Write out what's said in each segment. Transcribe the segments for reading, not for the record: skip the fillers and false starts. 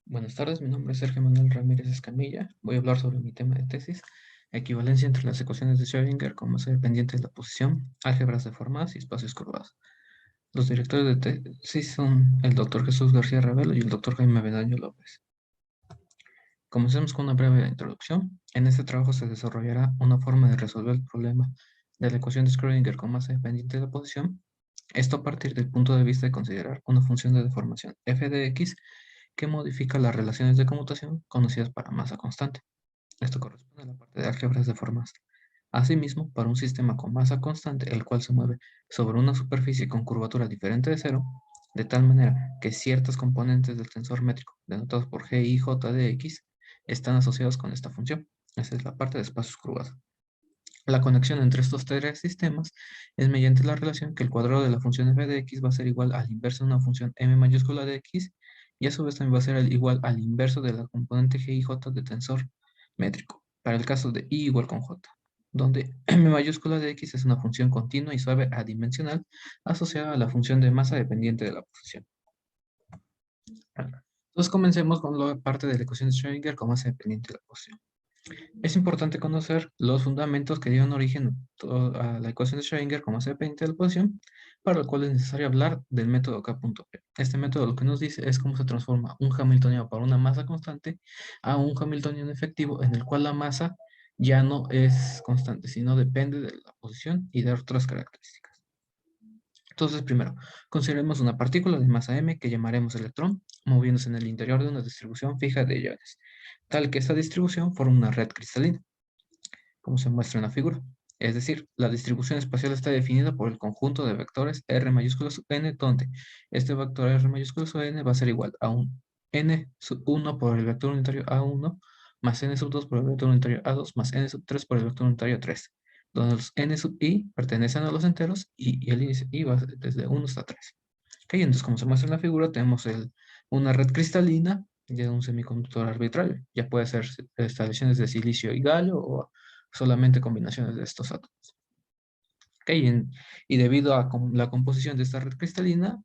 Buenas tardes, mi nombre es Sergio Manuel Ramírez Escamilla. Voy a hablar sobre mi tema de tesis, equivalencia entre las ecuaciones de Schrödinger con masa dependiente de la posición, álgebras deformadas y espacios curvados. Los directores de tesis son el doctor Jesús García Ravelo y el doctor Jaime Bedaño López. Comencemos con una breve introducción. En este trabajo se desarrollará una forma de resolver el problema de la ecuación de Schrödinger con masa dependiente de la posición. Esto a partir del punto de vista de considerar una función de deformación f de x que modifica las relaciones de conmutación conocidas para masa constante. Esto corresponde a la parte de álgebras de formas. Asimismo, para un sistema con masa constante, el cual se mueve sobre una superficie con curvatura diferente de cero, de tal manera que ciertas componentes del tensor métrico, denotados por g y j de x, están asociados con esta función. Esa es la parte de espacios curvados. La conexión entre estos tres sistemas es mediante la relación que el cuadrado de la función f de x va a ser igual al inverso de una función m mayúscula de x y a su vez también va a ser igual al inverso de la componente g y j de tensor métrico, para el caso de y igual con j, donde m mayúscula de x es una función continua y suave adimensional asociada a la función de masa dependiente de la posición. Entonces comencemos con la parte de la ecuación de Schrödinger con masa dependiente de la posición. Es importante conocer los fundamentos que dieron origen a la ecuación de Schrödinger como masa dependiente de la posición, para lo cual es necesario hablar del método K.P. Este método lo que nos dice es cómo se transforma un hamiltoniano para una masa constante a un hamiltoniano efectivo en el cual la masa ya no es constante, sino depende de la posición y de otras características. Entonces, primero, consideremos una partícula de masa m que llamaremos electrón, moviéndose en el interior de una distribución fija de iones, tal que esta distribución forma una red cristalina, como se muestra en la figura. Es decir, la distribución espacial está definida por el conjunto de vectores R mayúscula sub n, donde este vector R mayúscula sub n va a ser igual a un n sub 1 por el vector unitario A1, más n sub 2 por el vector unitario A2, más n sub 3 por el vector unitario 3, donde los n sub i pertenecen a los enteros y el índice i va desde 1 hasta 3. Ok, entonces como se muestra en la figura, tenemos una red cristalina de un semiconductor arbitrario. Ya puede ser instalaciones de silicio y galio o solamente combinaciones de estos átomos. Ok, y debido a la composición de esta red cristalina,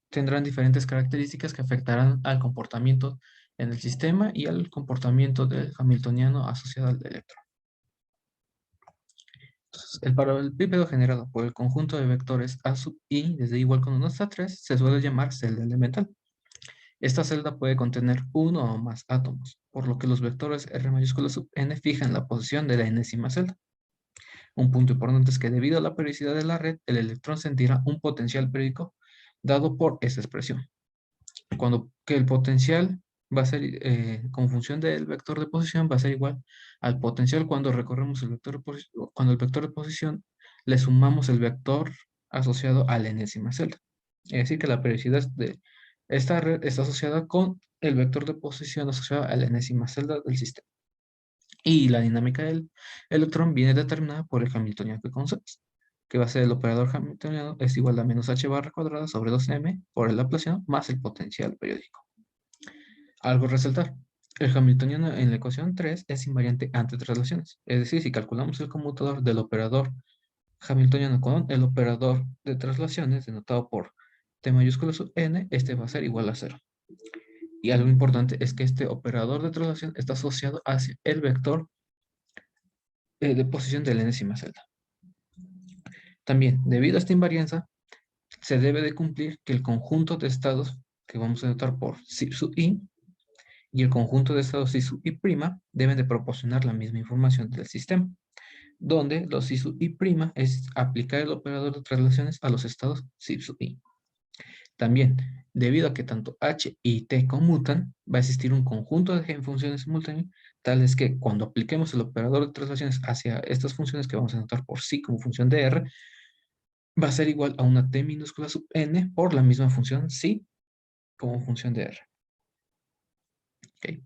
tendrán diferentes características que afectarán al comportamiento en el sistema y al comportamiento del hamiltoniano asociado al electrón. Entonces, el paralelepípedo generado por el conjunto de vectores A sub i desde igual con 1 hasta 3 se suele llamar celda elemental. Esta celda puede contener uno o más átomos, por lo que los vectores R mayúscula sub n fijan la posición de la enésima celda. Un punto importante es que debido a la periodicidad de la red, el electrón sentirá un potencial periódico dado por esta expresión. Cuando que el potencial va a ser, con función del vector de posición, va a ser igual al potencial cuando recorremos el vector de posición, cuando el vector de posición le sumamos el vector asociado a la enésima celda. Es decir, que la periodicidad de esta red está asociada con el vector de posición asociado a la enésima celda del sistema. Y la dinámica del electrón viene determinada por el hamiltoniano que conocemos, que va a ser el operador hamiltoniano es igual a menos h barra cuadrada sobre 2m por el laplaciano más el potencial periódico. Algo a resaltar. El hamiltoniano en la ecuación 3 es invariante ante traslaciones. Es decir, si calculamos el conmutador del operador hamiltoniano con el operador de traslaciones, denotado por t mayúscula sub n, este va a ser igual a 0. Y algo importante es que este operador de traslación está asociado hacia el vector de posición de la enésima celda. También, debido a esta invarianza, se debe de cumplir que el conjunto de estados que vamos a denotar por psi sub i y el conjunto de estados psi sub i' deben de proporcionar la misma información del sistema, donde los psi sub i' es aplicar el operador de traslaciones a los estados psi sub i. También, debido a que tanto h y t conmutan, va a existir un conjunto de funciones simultáneas, tales que cuando apliquemos el operador de traslaciones hacia estas funciones que vamos a anotar por psi como función de r, va a ser igual a una t minúscula sub n por la misma función psi como función de r. Okay.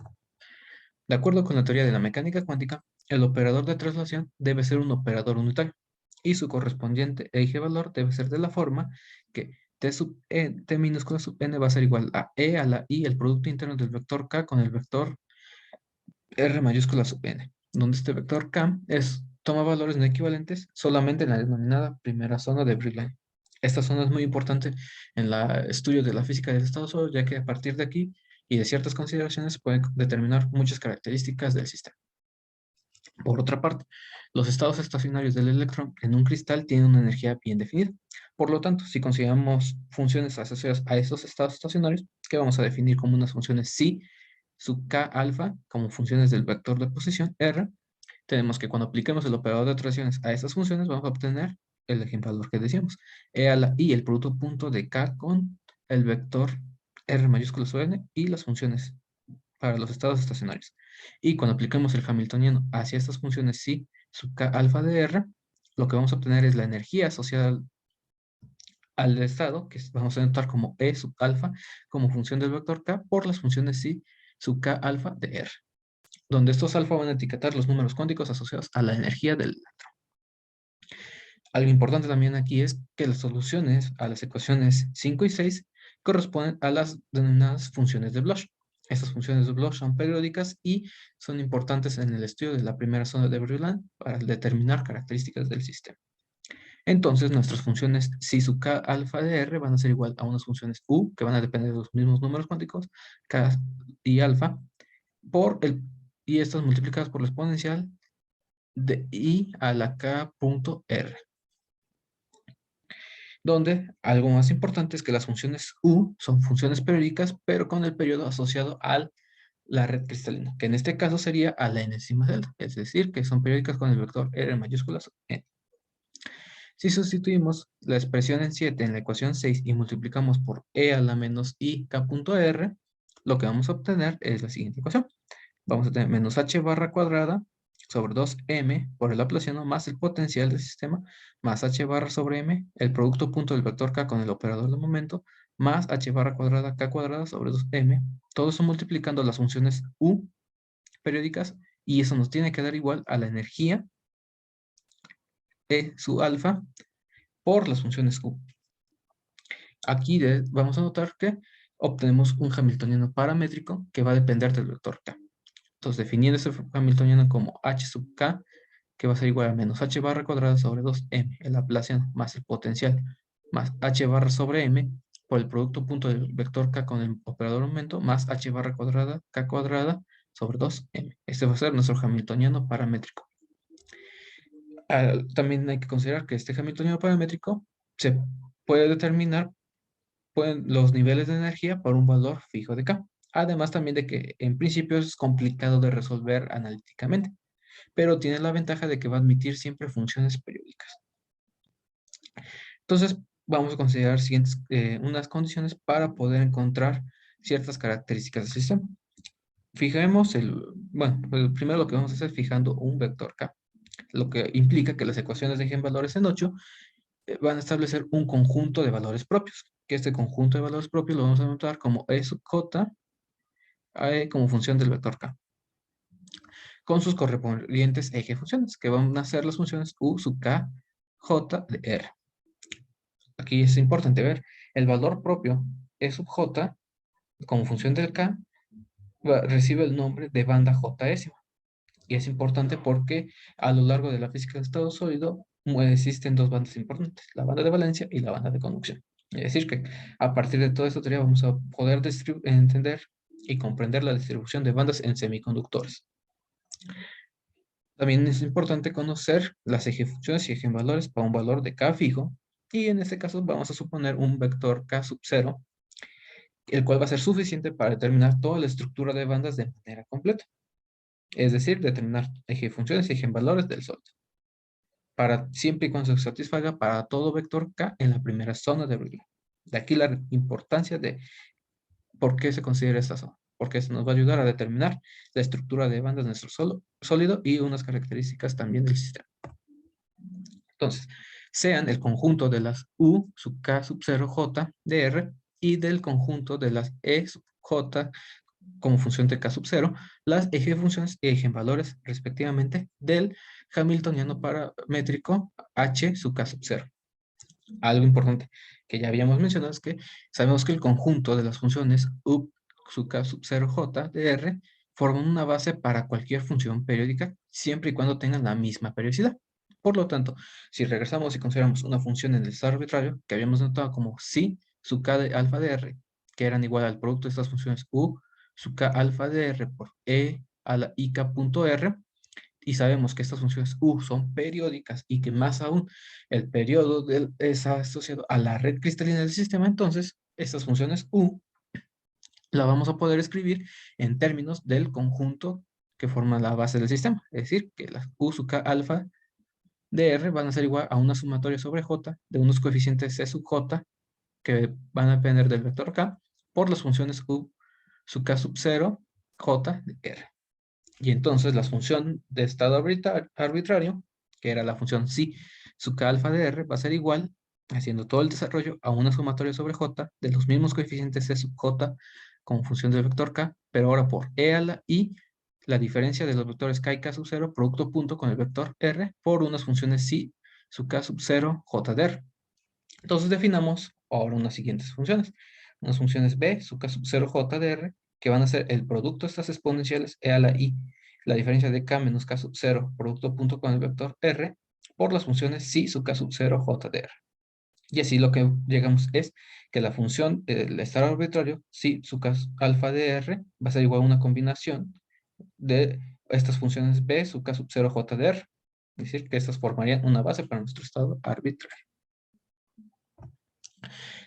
De acuerdo con la teoría de la mecánica cuántica, el operador de traslación debe ser un operador unitario y su correspondiente eigenvalor debe ser de la forma que t minúscula sub n va a ser igual a e a la i, el producto interno del vector k con el vector r mayúscula sub n, donde este vector k toma valores no equivalentes solamente en la denominada primera zona de Brillouin. Esta zona es muy importante en el estudio de la física del estado sólido, ya que a partir de aquí y de ciertas consideraciones puede determinar muchas características del sistema. Por otra parte, los estados estacionarios del electrón en un cristal tienen una energía bien definida. Por lo tanto, si consideramos funciones asociadas a esos estados estacionarios, que vamos a definir como unas funciones psi sub k alfa, como funciones del vector de posición R, tenemos que cuando apliquemos el operador de tracciones a esas funciones, vamos a obtener el ejemplador que decíamos, e a la i, el producto punto de k con el vector R mayúsculo sub n y las funciones para los estados estacionarios. Y cuando apliquemos el hamiltoniano hacia estas funciones psi sub k alfa de R, lo que vamos a obtener es la energía asociada al estado, que vamos a notar como E sub alfa, como función del vector k, por las funciones psi sub k alfa de R, donde estos alfa van a etiquetar los números cuánticos asociados a la energía del electrón. Algo importante también aquí es que las soluciones a las ecuaciones 5 y 6 corresponden a las denominadas funciones de Bloch. Estas funciones de Bloch son periódicas y son importantes en el estudio de la primera zona de Brillouin para determinar características del sistema. Entonces, nuestras funciones psi sub k alfa de R van a ser igual a unas funciones U, que van a depender de los mismos números cuánticos, K y alfa, y estas multiplicadas por la exponencial de I a la K punto R. Donde algo más importante es que las funciones U son funciones periódicas, pero con el periodo asociado a la red cristalina, que en este caso sería a la enésima celda, es decir, que son periódicas con el vector R mayúsculas n. Si sustituimos la expresión en 7 en la ecuación 6 y multiplicamos por e a la menos i k punto r, lo que vamos a obtener es la siguiente ecuación. Vamos a tener menos h barra cuadrada sobre 2m por el laplaciano más el potencial del sistema, más h barra sobre m, el producto punto del vector k con el operador de momento, más h barra cuadrada k cuadrada sobre 2m, todo eso multiplicando las funciones u periódicas, y eso nos tiene que dar igual a la energía E sub alfa por las funciones u. Aquí vamos a notar que obtenemos un hamiltoniano paramétrico que va a depender del vector k. Entonces, definiendo ese hamiltoniano como h sub k, que va a ser igual a menos h barra cuadrada sobre 2m, el laplaciano más el potencial, más h barra sobre m, por el producto punto del vector k con el operador aumento, más h barra cuadrada k cuadrada sobre 2m. Este va a ser nuestro hamiltoniano paramétrico. También hay que considerar que este hamiltoniano paramétrico se puede determinar los niveles de energía por un valor fijo de K. Además también de que en principio es complicado de resolver analíticamente, pero tiene la ventaja de que va a admitir siempre funciones periódicas. Entonces vamos a considerar unas condiciones para poder encontrar ciertas características del sistema. Fijemos pues primero lo que vamos a hacer es fijando un vector K, lo que implica que las ecuaciones de eigenvalores en 8 van a establecer un conjunto de valores propios, que este conjunto de valores propios lo vamos a anotar como E sub j como función del vector k, con sus correspondientes eje funciones, que van a ser las funciones u sub k j de r. Aquí es importante ver el valor propio E sub j como función del k recibe el nombre de banda jésima. Y es importante porque a lo largo de la física de estado sólido existen dos bandas importantes, la banda de valencia y la banda de conducción. Es decir, que a partir de toda esta teoría vamos a poder entender y comprender la distribución de bandas en semiconductores. También es importante conocer las ejefunciones y eigenvalores para un valor de k fijo, y en este caso vamos a suponer un vector k sub 0, el cual va a ser suficiente para determinar toda la estructura de bandas de manera completa. Es decir, determinar ejefunciones y eigenvalores del sólido, siempre y cuando se satisfaga para todo vector k en la primera zona de Brillouin. De aquí la importancia de por qué se considera esta zona, porque eso nos va a ayudar a determinar la estructura de bandas de nuestro sólido y unas características también del sistema. Entonces, sean el conjunto de las U sub k sub 0 j de R y del conjunto de las E sub j como función de k sub 0, las ejefunciones y eigenvalores respectivamente del hamiltoniano paramétrico h sub k sub 0. Algo importante que ya habíamos mencionado es que sabemos que el conjunto de las funciones u sub k sub 0 j de R forman una base para cualquier función periódica siempre y cuando tengan la misma periodicidad. Por lo tanto, si regresamos y consideramos una función en el estado arbitrario que habíamos notado como psi sub k de alfa de R, que eran igual al producto de estas funciones u su K alfa de R por E a la IK punto R, y sabemos que estas funciones U son periódicas y que más aún el periodo es asociado a la red cristalina del sistema, entonces estas funciones U la vamos a poder escribir en términos del conjunto que forma la base del sistema. Es decir, que las U sub K alfa de R van a ser igual a una sumatoria sobre J de unos coeficientes C sub J que van a depender del vector K por las funciones U sub K sub 0 J de R. Y entonces la función de estado arbitrario, que era la función psi sub K alfa de R, va a ser igual, haciendo todo el desarrollo, a una sumatoria sobre J de los mismos coeficientes C sub J como función del vector K, pero ahora por E a la I, la diferencia de los vectores K y K sub 0, producto punto con el vector R, por unas funciones psi sub K sub 0 J de R. Entonces definamos ahora unas siguientes funciones. Unas funciones B sub K sub 0 J de R, que van a ser el producto de estas exponenciales E a la I, la diferencia de K menos K sub 0, producto punto con el vector R, por las funciones psi sub K sub 0 J de R. Y así lo que llegamos es que la función del estado arbitrario, psi sub K alfa de R, va a ser igual a una combinación de estas funciones B sub K sub 0 J de R. Es decir, que estas formarían una base para nuestro estado arbitrario.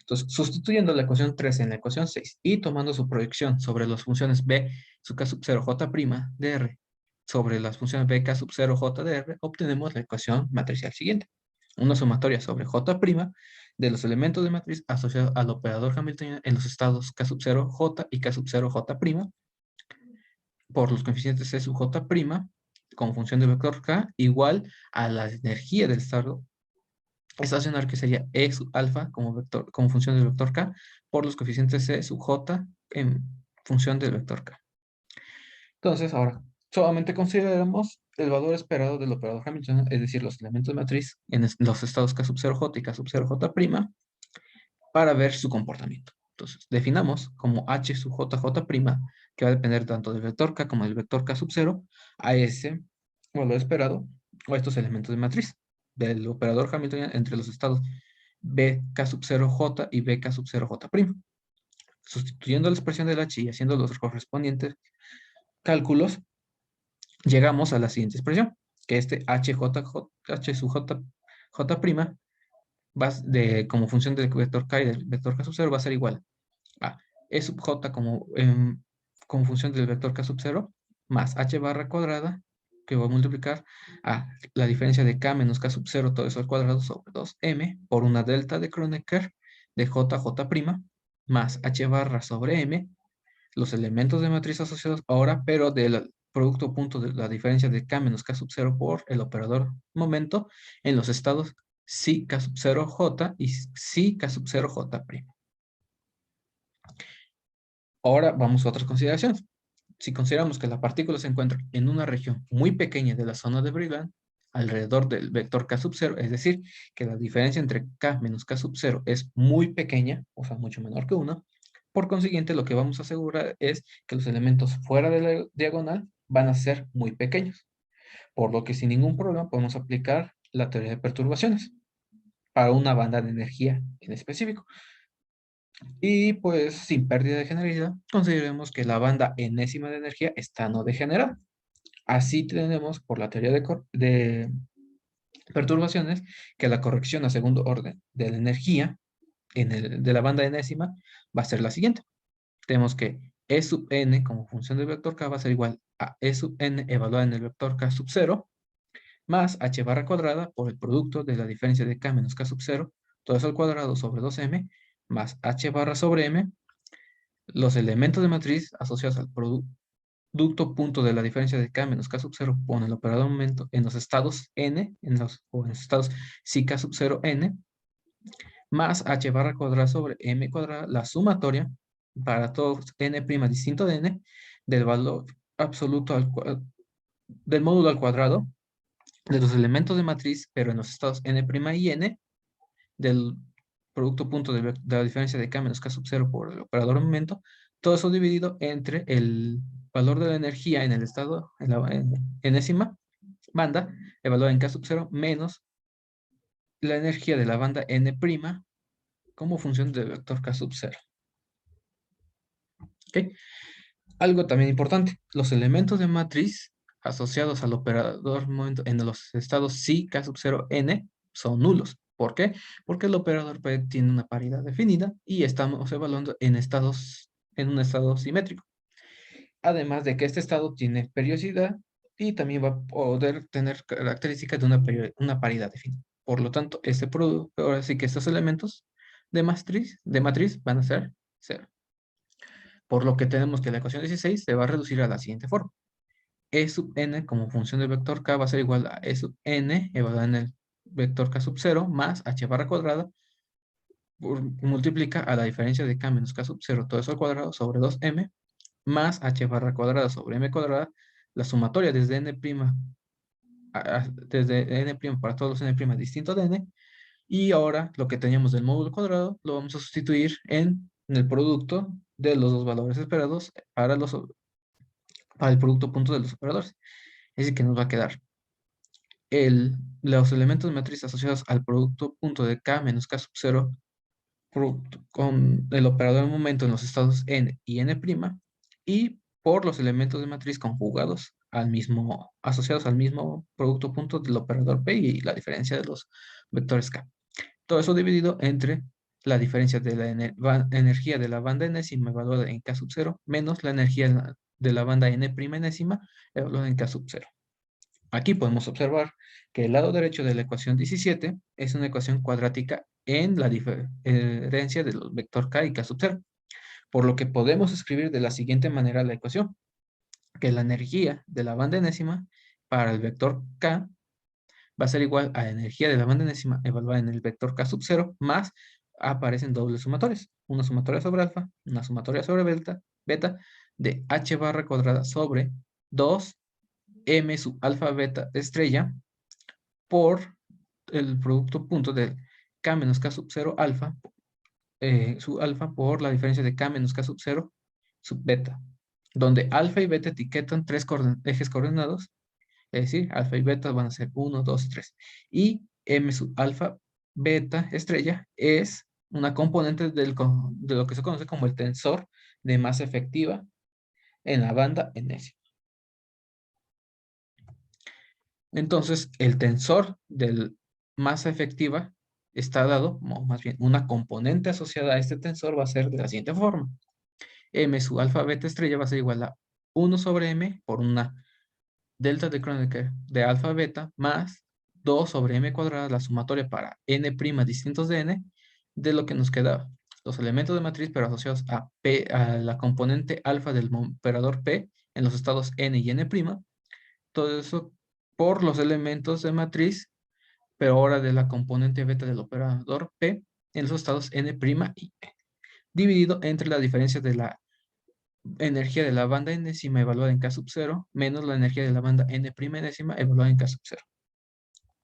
Entonces, sustituyendo la ecuación 3 en la ecuación 6 y tomando su proyección sobre las funciones b sub k sub 0 j' de R sobre las funciones b k sub 0 j de R, obtenemos la ecuación matricial siguiente. Una sumatoria sobre j' de los elementos de matriz asociados al operador Hamiltoniano en los estados k sub 0 j y k sub 0 j' por los coeficientes c sub j' con función del vector k igual a la energía del estado estacionario, que sería E sub alfa como vector, como función del vector K, por los coeficientes C sub J en función del vector K. Entonces, ahora, solamente consideramos el valor esperado del operador Hamiltoniano, es decir, los elementos de matriz en los estados K sub 0J y K sub 0J', para ver su comportamiento. Entonces, definamos como H sub JJ', que va a depender tanto del vector K como del vector K sub 0, a ese valor esperado, o estos elementos de matriz del operador Hamiltoniano entre los estados BK sub 0J y BK sub 0J'. Sustituyendo la expresión del H y haciendo los correspondientes cálculos, llegamos a la siguiente expresión, que este H sub J', como función del vector K y del vector K sub 0 va a ser igual a E sub J como función del vector K sub 0 más H barra cuadrada, que voy a multiplicar a la diferencia de K menos K sub 0 todo eso al cuadrado sobre 2M por una delta de Kronecker de JJ' más H barra sobre M, los elementos de matriz asociados ahora, pero del producto punto de la diferencia de K menos K sub 0 por el operador momento en los estados psi K sub 0 J y psi K sub 0 J'. Ahora vamos a otras consideraciones. Si consideramos que la partícula se encuentra en una región muy pequeña de la zona de Brillouin, alrededor del vector K sub 0, es decir, que la diferencia entre K menos K sub 0 es muy pequeña, o sea, mucho menor que 1, por consiguiente, lo que vamos a asegurar es que los elementos fuera de la diagonal van a ser muy pequeños, por lo que sin ningún problema podemos aplicar la teoría de perturbaciones para una banda de energía en específico. Y pues sin pérdida de generalidad, consideremos que la banda enésima de energía está no degenerada. Así tenemos por la teoría de perturbaciones que la corrección a segundo orden de la energía de la banda enésima va a ser la siguiente. Tenemos que E sub n como función del vector k va a ser igual a E sub n evaluada en el vector k sub 0 más h barra cuadrada por el producto de la diferencia de k menos k sub 0, todo eso al cuadrado sobre 2m, más h barra sobre m, los elementos de matriz asociados al producto punto de la diferencia de k menos k sub 0 con el operador momento en los estados n, en los estados si k sub 0 n, más h barra cuadrada sobre m cuadrada, la sumatoria para todos n' distinto de n, del valor absoluto del módulo al cuadrado de los elementos de matriz, pero en los estados n' y n, del producto punto de la diferencia de k menos k sub 0 por el operador de momento, todo eso dividido entre el valor de la energía en el estado, en la enésima banda, evaluada en k sub 0, menos la energía de la banda n' como función del vector k sub 0. ¿Okay? Algo también importante, los elementos de matriz asociados al operador momento en los estados psi, k sub 0, n son nulos. ¿Por qué? Porque el operador P tiene una paridad definida y estamos evaluando en un estado simétrico. Además de que este estado tiene periodicidad y también va a poder tener características de una paridad definida. Por lo tanto, este producto, ahora sí que estos elementos de matriz van a ser cero. Por lo que tenemos que la ecuación 16 se va a reducir a la siguiente forma. E sub n como función del vector k va a ser igual a E sub n evaluada en el vector k sub 0 más h barra cuadrada multiplica a la diferencia de k menos k sub 0 todo eso al cuadrado sobre 2m más h barra cuadrada sobre m cuadrada, la sumatoria desde desde n' para todos los n' distinto de n, y ahora lo que teníamos del módulo cuadrado lo vamos a sustituir en el producto de los dos valores esperados para el producto punto de los operadores. Es decir, que nos va a quedar los elementos de matriz asociados al producto punto de k menos k sub 0 con el operador de momento en los estados n y n', y por los elementos de matriz conjugados asociados al mismo producto punto del operador p y la diferencia de los vectores k. Todo eso dividido entre la diferencia de la energía de la banda enésima evaluada en k sub 0 menos la energía de la banda n' enésima evaluada en k sub 0. Aquí podemos observar que el lado derecho de la ecuación 17 es una ecuación cuadrática en la diferencia de los vector k y k sub 0, por lo que podemos escribir de la siguiente manera la ecuación, que la energía de la banda enésima para el vector k va a ser igual a la energía de la banda enésima evaluada en el vector k sub 0 más aparecen dobles sumatorias, una sumatoria sobre alfa, una sumatoria sobre beta de h barra cuadrada sobre 2 m sub alfa beta estrella por el producto punto de k menos k sub 0 alfa, sub alfa por la diferencia de k menos k sub 0 sub beta, donde alfa y beta etiquetan tres ejes coordenados, es decir, alfa y beta van a ser 1, 2 y 3. Y m sub alfa beta estrella es una componente de lo que se conoce como el tensor de masa efectiva en la banda enésima. Entonces, el tensor de masa efectiva está dado, o más bien, una componente asociada a este tensor va a ser de la siguiente forma. M sub alfa beta estrella va a ser igual a 1 sobre m por una delta de Kronecker de alfa beta más 2 sobre m cuadrada, la sumatoria para n' distintos de n, de lo que nos quedaba. Los elementos de matriz, pero asociados a la componente alfa del operador P en los estados n y n', todo eso por los elementos de matriz, pero ahora de la componente beta del operador P en los estados n' y p, dividido entre la diferencia de la energía de la banda enésima evaluada en K sub 0 menos la energía de la banda n' enésima evaluada en K sub 0.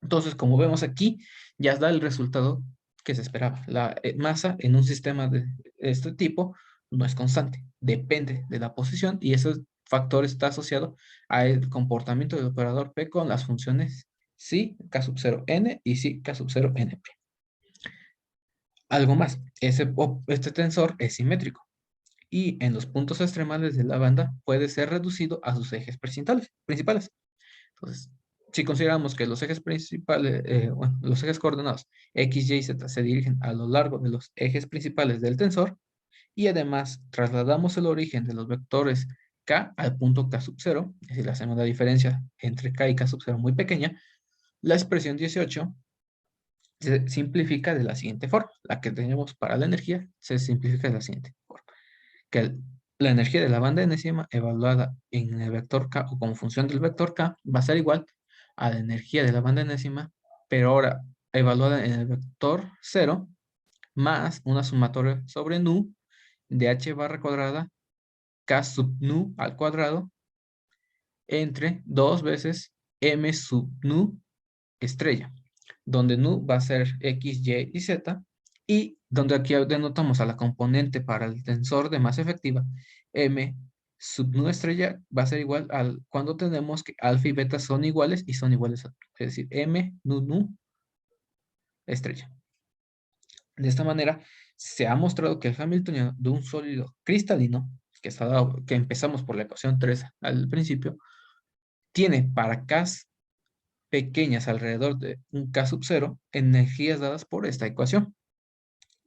Entonces, como vemos aquí, ya da el resultado que se esperaba. La masa en un sistema de este tipo no es constante, depende de la posición y ese factor está asociado al comportamiento del operador P con las funciones psi K sub 0 n y psi K sub 0 np. Algo más, este tensor es simétrico y en los puntos extremales de la banda puede ser reducido a sus ejes principales. Entonces, si consideramos que los ejes principales, bueno, los ejes coordenados x, y, z se dirigen a lo largo de los ejes principales del tensor y además trasladamos el origen de los vectores k al punto k sub 0, es decir, hacemos la diferencia entre k y k sub 0 muy pequeña, la expresión 18 se simplifica de la siguiente forma. La que tenemos para la energía se simplifica de la siguiente forma. Que la energía de la banda enésima evaluada en el vector k o como función del vector k va a ser igual a la energía de la banda enésima, pero ahora evaluada en el vector 0 más una sumatoria sobre nu de h barra cuadrada k sub nu al cuadrado entre 2 veces m sub nu estrella, donde nu va a ser x, y y z, y donde aquí denotamos a la componente para el tensor de masa efectiva, m sub nu estrella va a ser igual al cuando tenemos que alfa y beta son iguales y son iguales a, es decir, m nu estrella. De esta manera, se ha mostrado que el Hamiltoniano de un sólido cristalino que está dado, que empezamos por la ecuación 3 al principio, tiene para k pequeñas alrededor de un k sub 0 energías dadas por esta ecuación.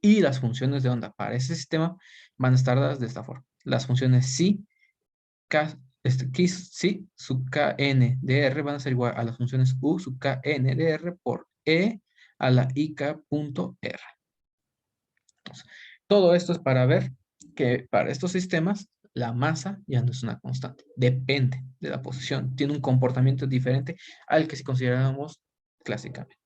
Y las funciones de onda para ese sistema van a estar dadas de esta forma. Las funciones psi, k, psi sub kn de r van a ser igual a las funciones u sub kn de r por e a la ik punto r. Entonces, todo esto es para ver que para estos sistemas la masa ya no es una constante, depende de la posición, tiene un comportamiento diferente al que si consideramos clásicamente.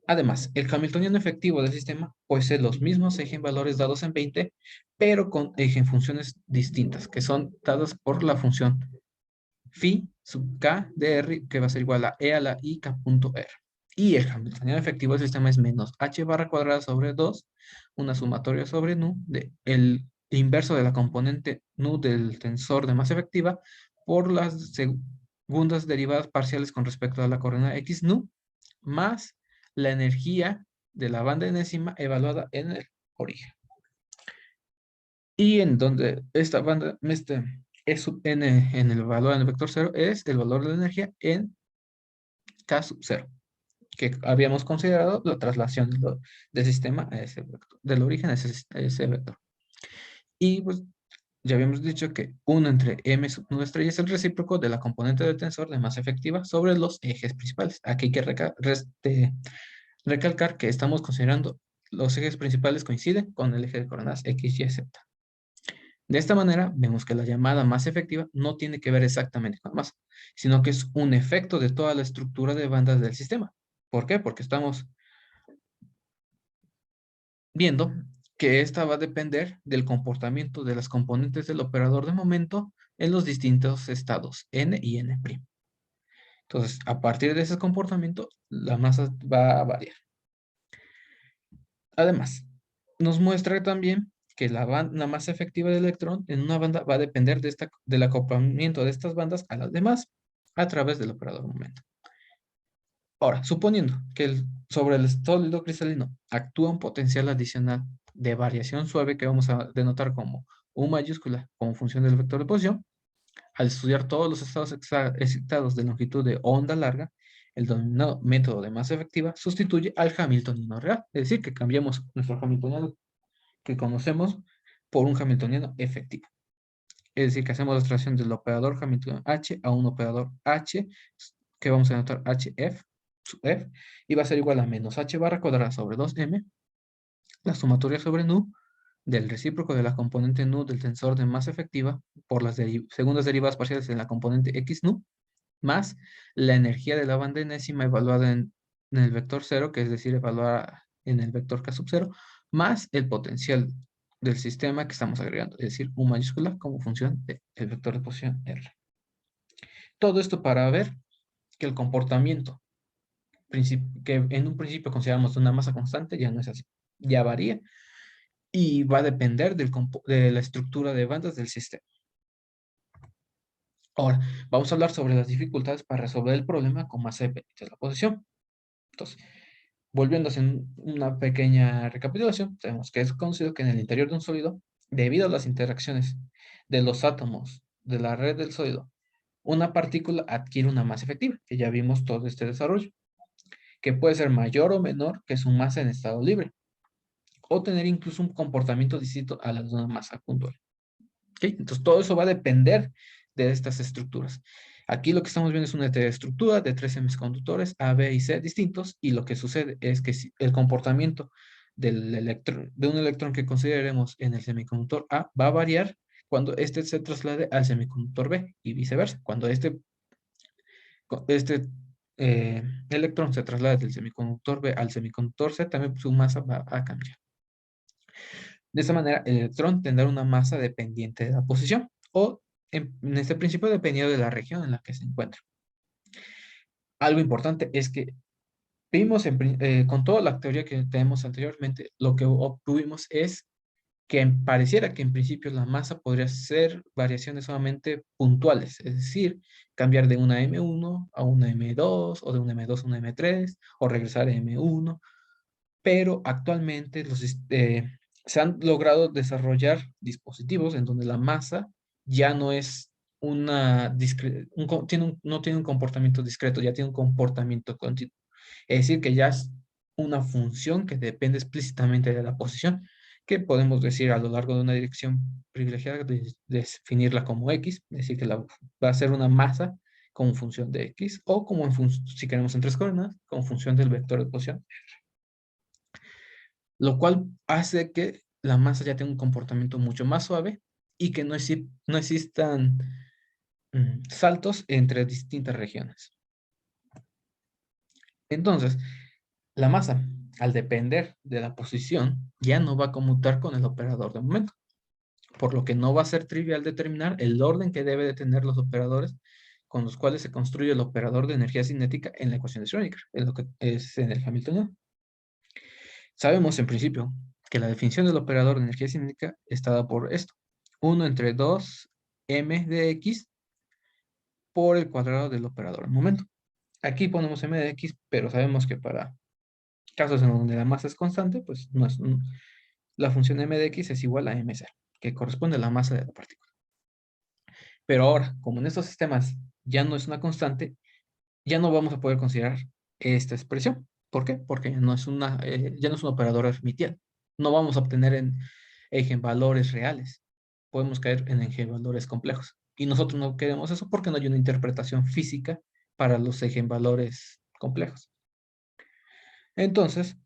Además, el hamiltoniano efectivo del sistema posee los mismos eigenvalores dados en 20, pero con eigenfunciones distintas, que son dadas por la función phi sub k de r, que va a ser igual a e a la i k punto r. Y el hamiltoniano efectivo del sistema es menos h barra cuadrada sobre 2, una sumatoria sobre nu, el inverso de la componente nu del tensor de masa efectiva, por las segundas derivadas parciales con respecto a la coordenada x nu, más la energía de la banda enésima evaluada en el origen. Y en donde esta banda, E sub n en el valor en el vector 0 es el valor de la energía en k sub 0, que habíamos considerado la traslación del sistema a ese vector, del origen a ese vector. Y pues ya habíamos dicho que 1 entre m sub nu estrella es el recíproco de la componente del tensor de masa efectiva sobre los ejes principales. Aquí hay que recalcar que estamos considerando los ejes principales coinciden con el eje de coordenadas x, y, z. De esta manera, vemos que la llamada masa efectiva no tiene que ver exactamente con la masa, sino que es un efecto de toda la estructura de bandas del sistema. ¿Por qué? Porque estamos viendo que esta va a depender del comportamiento de las componentes del operador de momento en los distintos estados n y n'. Entonces, a partir de ese comportamiento, la masa va a variar. Además, nos muestra también que la masa efectiva del electrón en una banda va a depender del acoplamiento de estas bandas a las demás a través del operador momento. Ahora, suponiendo que sobre el sólido cristalino actúa un potencial adicional de variación suave que vamos a denotar como U mayúscula como función del vector de posición, al estudiar todos los estados excitados de longitud de onda larga, el denominado método de masa efectiva sustituye al hamiltoniano real, es decir, que cambiamos nuestro hamiltoniano que conocemos por un hamiltoniano efectivo. Es decir, que hacemos la extracción del operador hamiltoniano H a un operador H, que vamos a denotar HF, sub F, y va a ser igual a menos H barra cuadrada sobre 2M, la sumatoria sobre nu, del recíproco de la componente nu del tensor de masa efectiva por las segundas derivadas parciales en la componente x nu, más la energía de la banda enésima evaluada en el vector 0, que es decir, evaluada en el vector k sub 0, más el potencial del sistema que estamos agregando, es decir, U mayúscula como función del vector de posición R. Todo esto para ver que el comportamiento que en un principio consideramos una masa constante ya no es así, ya varía y va a depender de la estructura de bandas del sistema. Ahora, vamos a hablar sobre las dificultades para resolver el problema con masa dependiente de la posición. Entonces, volviendo a hacer una pequeña recapitulación, tenemos que es conocido que en el interior de un sólido, debido a las interacciones de los átomos de la red del sólido, una partícula adquiere una masa efectiva, que ya vimos todo este desarrollo, que puede ser mayor o menor que su masa en estado libre, o tener incluso un comportamiento distinto a la de una masa puntual. ¿Okay? Entonces, todo eso va a depender de estas estructuras. Aquí lo que estamos viendo es una estructura de 3 semiconductores A, B y C distintos, y lo que sucede es que si el comportamiento de un electrón que consideremos en el semiconductor A va a variar cuando éste se traslade al semiconductor B y viceversa. Cuando este electrón se traslade del semiconductor B al semiconductor C, también su masa va a cambiar. De esta manera, el electrón tendrá una masa dependiente de la posición, o en este principio dependiendo de la región en la que se encuentra. Algo importante es que vimos con toda la teoría que tenemos anteriormente, lo que obtuvimos es que pareciera que en principio la masa podría ser variaciones solamente puntuales, es decir, cambiar de una M1 a una M2, o de una M2 a una M3, o regresar a M1, pero actualmente se han logrado desarrollar dispositivos en donde la masa ya no es no tiene un comportamiento discreto, ya tiene un comportamiento continuo. Es decir, que ya es una función que depende explícitamente de la posición, que podemos decir a lo largo de una dirección privilegiada, definirla como X, es decir, que va a ser una masa como función de X, o como si queremos en tres coordenadas, como función del vector de posición, lo cual hace que la masa ya tenga un comportamiento mucho más suave y que no existan saltos entre distintas regiones. Entonces, la masa, al depender de la posición, ya no va a conmutar con el operador de momento, por lo que no va a ser trivial determinar el orden que debe de tener los operadores con los cuales se construye el operador de energía cinética en la ecuación de Schrödinger, en lo que es energía hamiltoniana. Sabemos en principio que la definición del operador de energía cinética está dada por esto, 1 entre 2 m de x por el cuadrado del operador de momento. Aquí ponemos m de x, pero sabemos que para casos en donde la masa es constante, pues la función m de x es igual a mc, que corresponde a la masa de la partícula. Pero ahora, como en estos sistemas ya no es una constante, ya no vamos a poder considerar esta expresión. ¿Por qué? Porque ya no es un operador hermitiano. No vamos a obtener en eigenvalores reales. Podemos caer en eigenvalores complejos. Y nosotros no queremos eso porque no hay una interpretación física para los eigenvalores complejos. Entonces,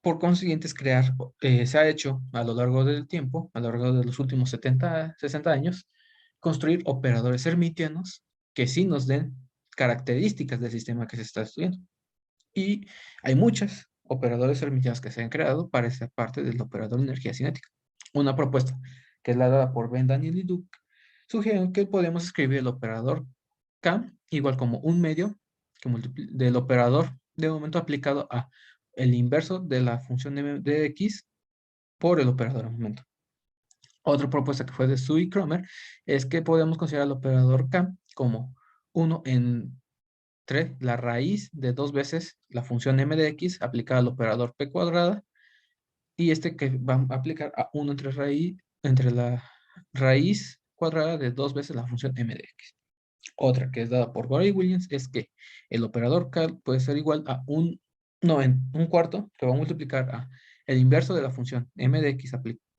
por consiguiente, se ha hecho a lo largo del tiempo, a lo largo de los últimos 70, 60 años, construir operadores hermitianos que sí nos den características del sistema que se está estudiando. Y hay muchos operadores hermitianos que se han creado para esta parte del operador de energía cinética. Una propuesta que es la dada por Ben, Daniel y Duke sugiere que podemos escribir el operador K igual como un medio del operador de momento aplicado a el inverso de la función de x por el operador de momento. Otra propuesta que fue de Sue y Kromer es que podemos considerar el operador K como 1 entre la raíz de 2 veces la función m de x aplicada al operador p cuadrada y este que va a aplicar a 1 entre la raíz cuadrada de 2 veces la función m de x. Otra que es dada por Gore y Williams es que el operador K puede ser igual a un cuarto que va a multiplicar a el inverso de la función m de x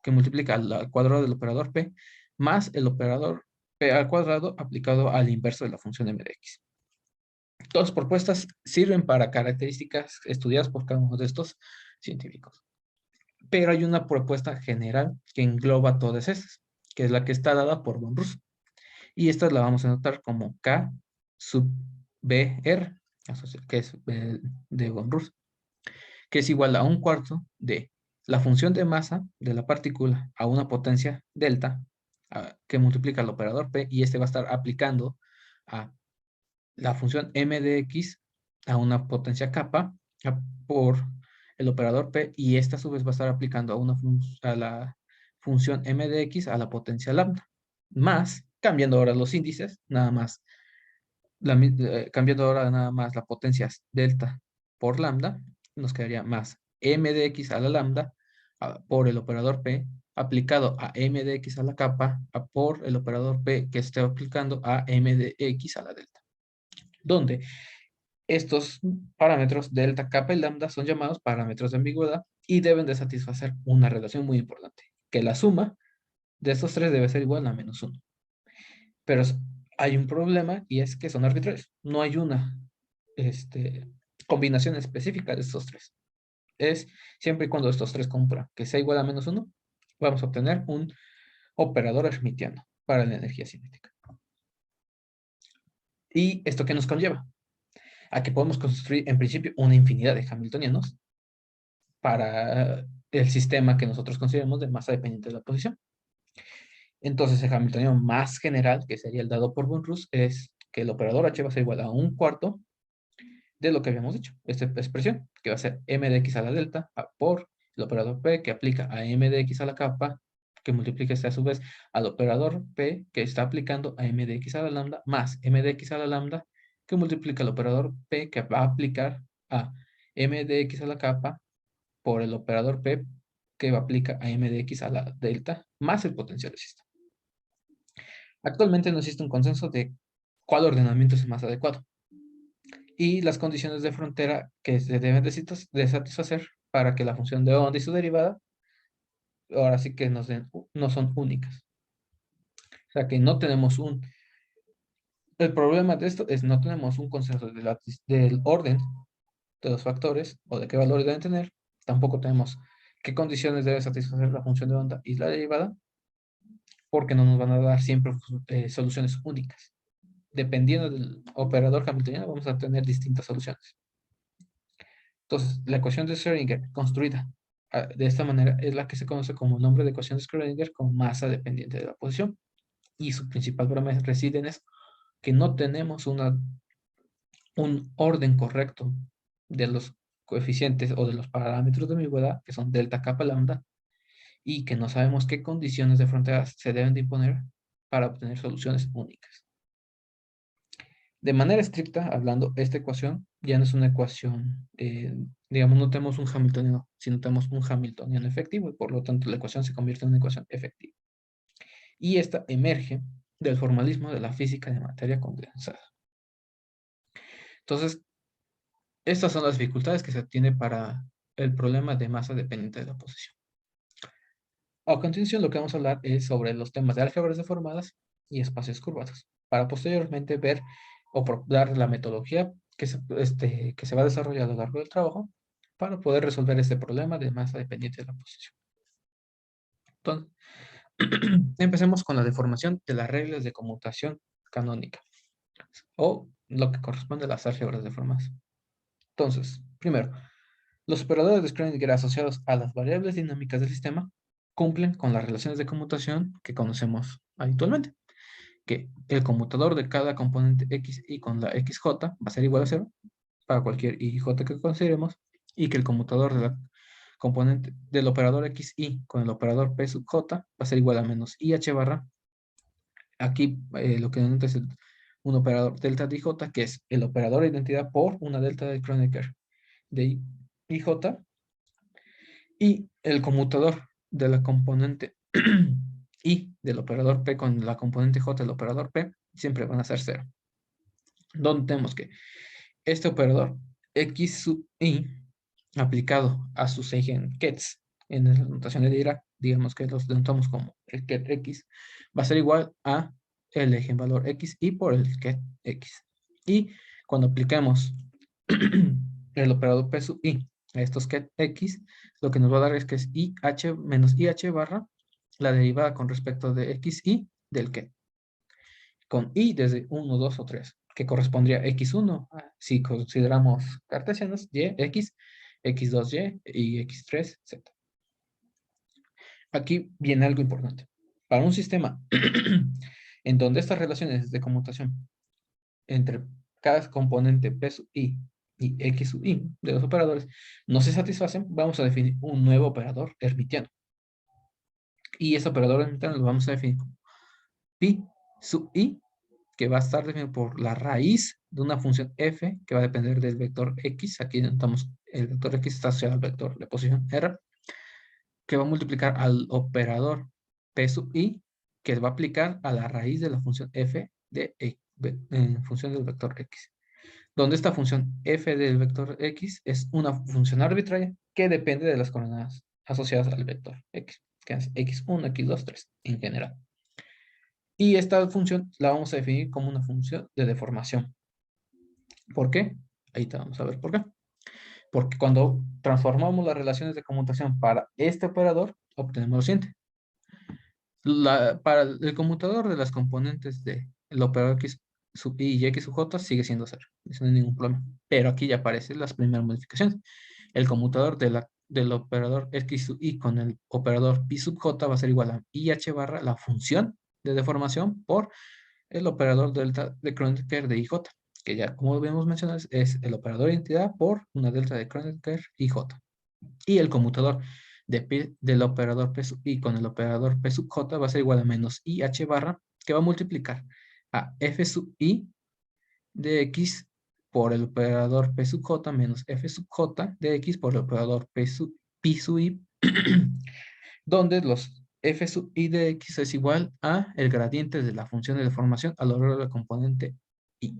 que multiplica al cuadrado del operador P más el operador P al cuadrado aplicado al inverso de la función m de x. Todas las propuestas sirven para características estudiadas por cada uno de estos científicos. Pero hay una propuesta general que engloba todas esas, que es la que está dada por von Russo. Y esta la vamos a notar como K sub BR, que es de von Russo, que es igual a un cuarto de la función de masa de la partícula a una potencia delta, que multiplica el operador P, y este va a estar aplicando a la función m de x a una potencia kappa por el operador P, y esta a su vez va a estar aplicando a la función m de x a la potencia lambda, más, cambiando ahora los índices, nada más, cambiando ahora nada más la potencia delta por lambda, nos quedaría más m de x a la lambda por el operador P aplicado a m de x a la kappa por el operador P que esté aplicando a m de x a la delta, donde estos parámetros delta, kappa y lambda son llamados parámetros de ambigüedad y deben de satisfacer una relación muy importante, que la suma de estos tres debe ser igual a -1. Pero hay un problema y es que son arbitrarios. No hay una combinación específica de estos tres. Es siempre y cuando estos tres cumplan que sea igual a -1, vamos a obtener un operador hermitiano para la energía cinética. ¿Y esto qué nos conlleva? A que podemos construir en principio una infinidad de hamiltonianos para el sistema que nosotros consideramos de masa dependiente de la posición. Entonces el hamiltoniano más general, que sería el dado por von Russo, es que el operador h va a ser igual a un cuarto de lo que habíamos dicho, esta expresión, que va a ser m de x a la delta por el operador p que aplica a m de x a la kappa, que multiplica este a su vez al operador p que está aplicando a m de x a la lambda, más m de x a la lambda, que multiplica al operador p que va a aplicar a m de x a la kappa por el operador p que aplica a m de x a la delta más el potencial de sistema. Actualmente no existe un consenso de cuál ordenamiento es el más adecuado y las condiciones de frontera que se deben de satisfacer para que la función de onda y su derivada ahora sí que no son únicas. O sea que no tenemos el problema de esto es no tenemos un consenso del orden de los factores o de qué valores deben tener. Tampoco tenemos qué condiciones debe satisfacer la función de onda y la derivada, porque no nos van a dar siempre soluciones únicas. Dependiendo del operador hamiltoniano, vamos a tener distintas soluciones. Entonces, la ecuación de Schrödinger construida de esta manera es la que se conoce como nombre de ecuación de Schrödinger con masa dependiente de la posición. Y su principal problema reside en eso, que no tenemos un orden correcto de los coeficientes o de los parámetros de ambigüedad, que son delta, kappa, lambda, y que no sabemos qué condiciones de frontera se deben de imponer para obtener soluciones únicas. De manera estricta, hablando, esta ecuación ya no es una ecuación, digamos, no tenemos un hamiltoniano, sino tenemos un hamiltoniano efectivo, y por lo tanto la ecuación se convierte en una ecuación efectiva. Y esta emerge del formalismo de la física de materia condensada. Entonces, estas son las dificultades que se tiene para el problema de masa dependiente de la posición. A continuación, lo que vamos a hablar es sobre los temas de álgebras deformadas y espacios curvados, para posteriormente ver o dar la metodología que se va a desarrollar a lo largo del trabajo para poder resolver este problema de masa dependiente de la posición. Entonces, empecemos con la deformación de las reglas de conmutación canónica, o lo que corresponde a las álgebras deformadas. Entonces, primero, los operadores de Schrödinger asociados a las variables dinámicas del sistema cumplen con las relaciones de conmutación que conocemos habitualmente, que el conmutador de cada componente x y con la xj va a ser igual a 0 para cualquier ij que consideremos, y que el conmutador de la componente del operador xy con el operador p sub j va a ser igual a menos ih barra. Aquí lo que denota es un operador delta de ij, que es el operador de identidad por una delta de Kronecker de ij, y el conmutador de la componente y del operador p con la componente j del operador p siempre van a ser 0. Donde tenemos que este operador x sub i aplicado a sus eigenkets en la notación de Dirac, digamos que los denotamos como el ket x, va a ser igual a el eigenvalor x y por el ket x. Y cuando apliquemos el operador p sub i a estos ket x, lo que nos va a dar es que es ih menos ih barra la derivada con respecto de xy del ket, con i desde 1, 2 o 3, que correspondría a x1, si consideramos cartesianos, y, x, x2y y x3z. Aquí viene algo importante. Para un sistema en donde estas relaciones de conmutación entre cada componente p sub i y x sub i de los operadores no se satisfacen, vamos a definir un nuevo operador hermitiano. Y ese operador hermitiano lo vamos a definir como pi sub i, que va a estar definido por la raíz de una función f que va a depender del vector x. Aquí notamos el vector x está asociado al vector de posición r, que va a multiplicar al operador p sub i, que va a aplicar a la raíz de la función f en función del vector x, donde esta función f del vector x es una función arbitraria que depende de las coordenadas asociadas al vector x, que es x1, x2, 3 en general. Y esta función la vamos a definir como una función de deformación. ¿Por qué? Ahí te vamos a ver por qué. Porque cuando transformamos las relaciones de conmutación para este operador, obtenemos lo siguiente. Para el conmutador de las componentes del operador x sub i y x sub j sigue siendo 0. Eso no hay ningún problema. Pero aquí ya aparecen las primeras modificaciones. El conmutador del operador x sub i con el operador pi sub j va a ser igual a ih barra la función de deformación por el operador delta de Kronecker de ij, que ya como habíamos mencionado es el operador de identidad por una delta de Kronecker ij. Y el conmutador del operador P sub i con el operador P sub j va a ser igual a menos ih barra, que va a multiplicar a f sub i de x por el operador P sub j menos f sub j de x por el operador pi sub i donde los f sub i de x es igual a el gradiente de la función de deformación a lo largo del componente i.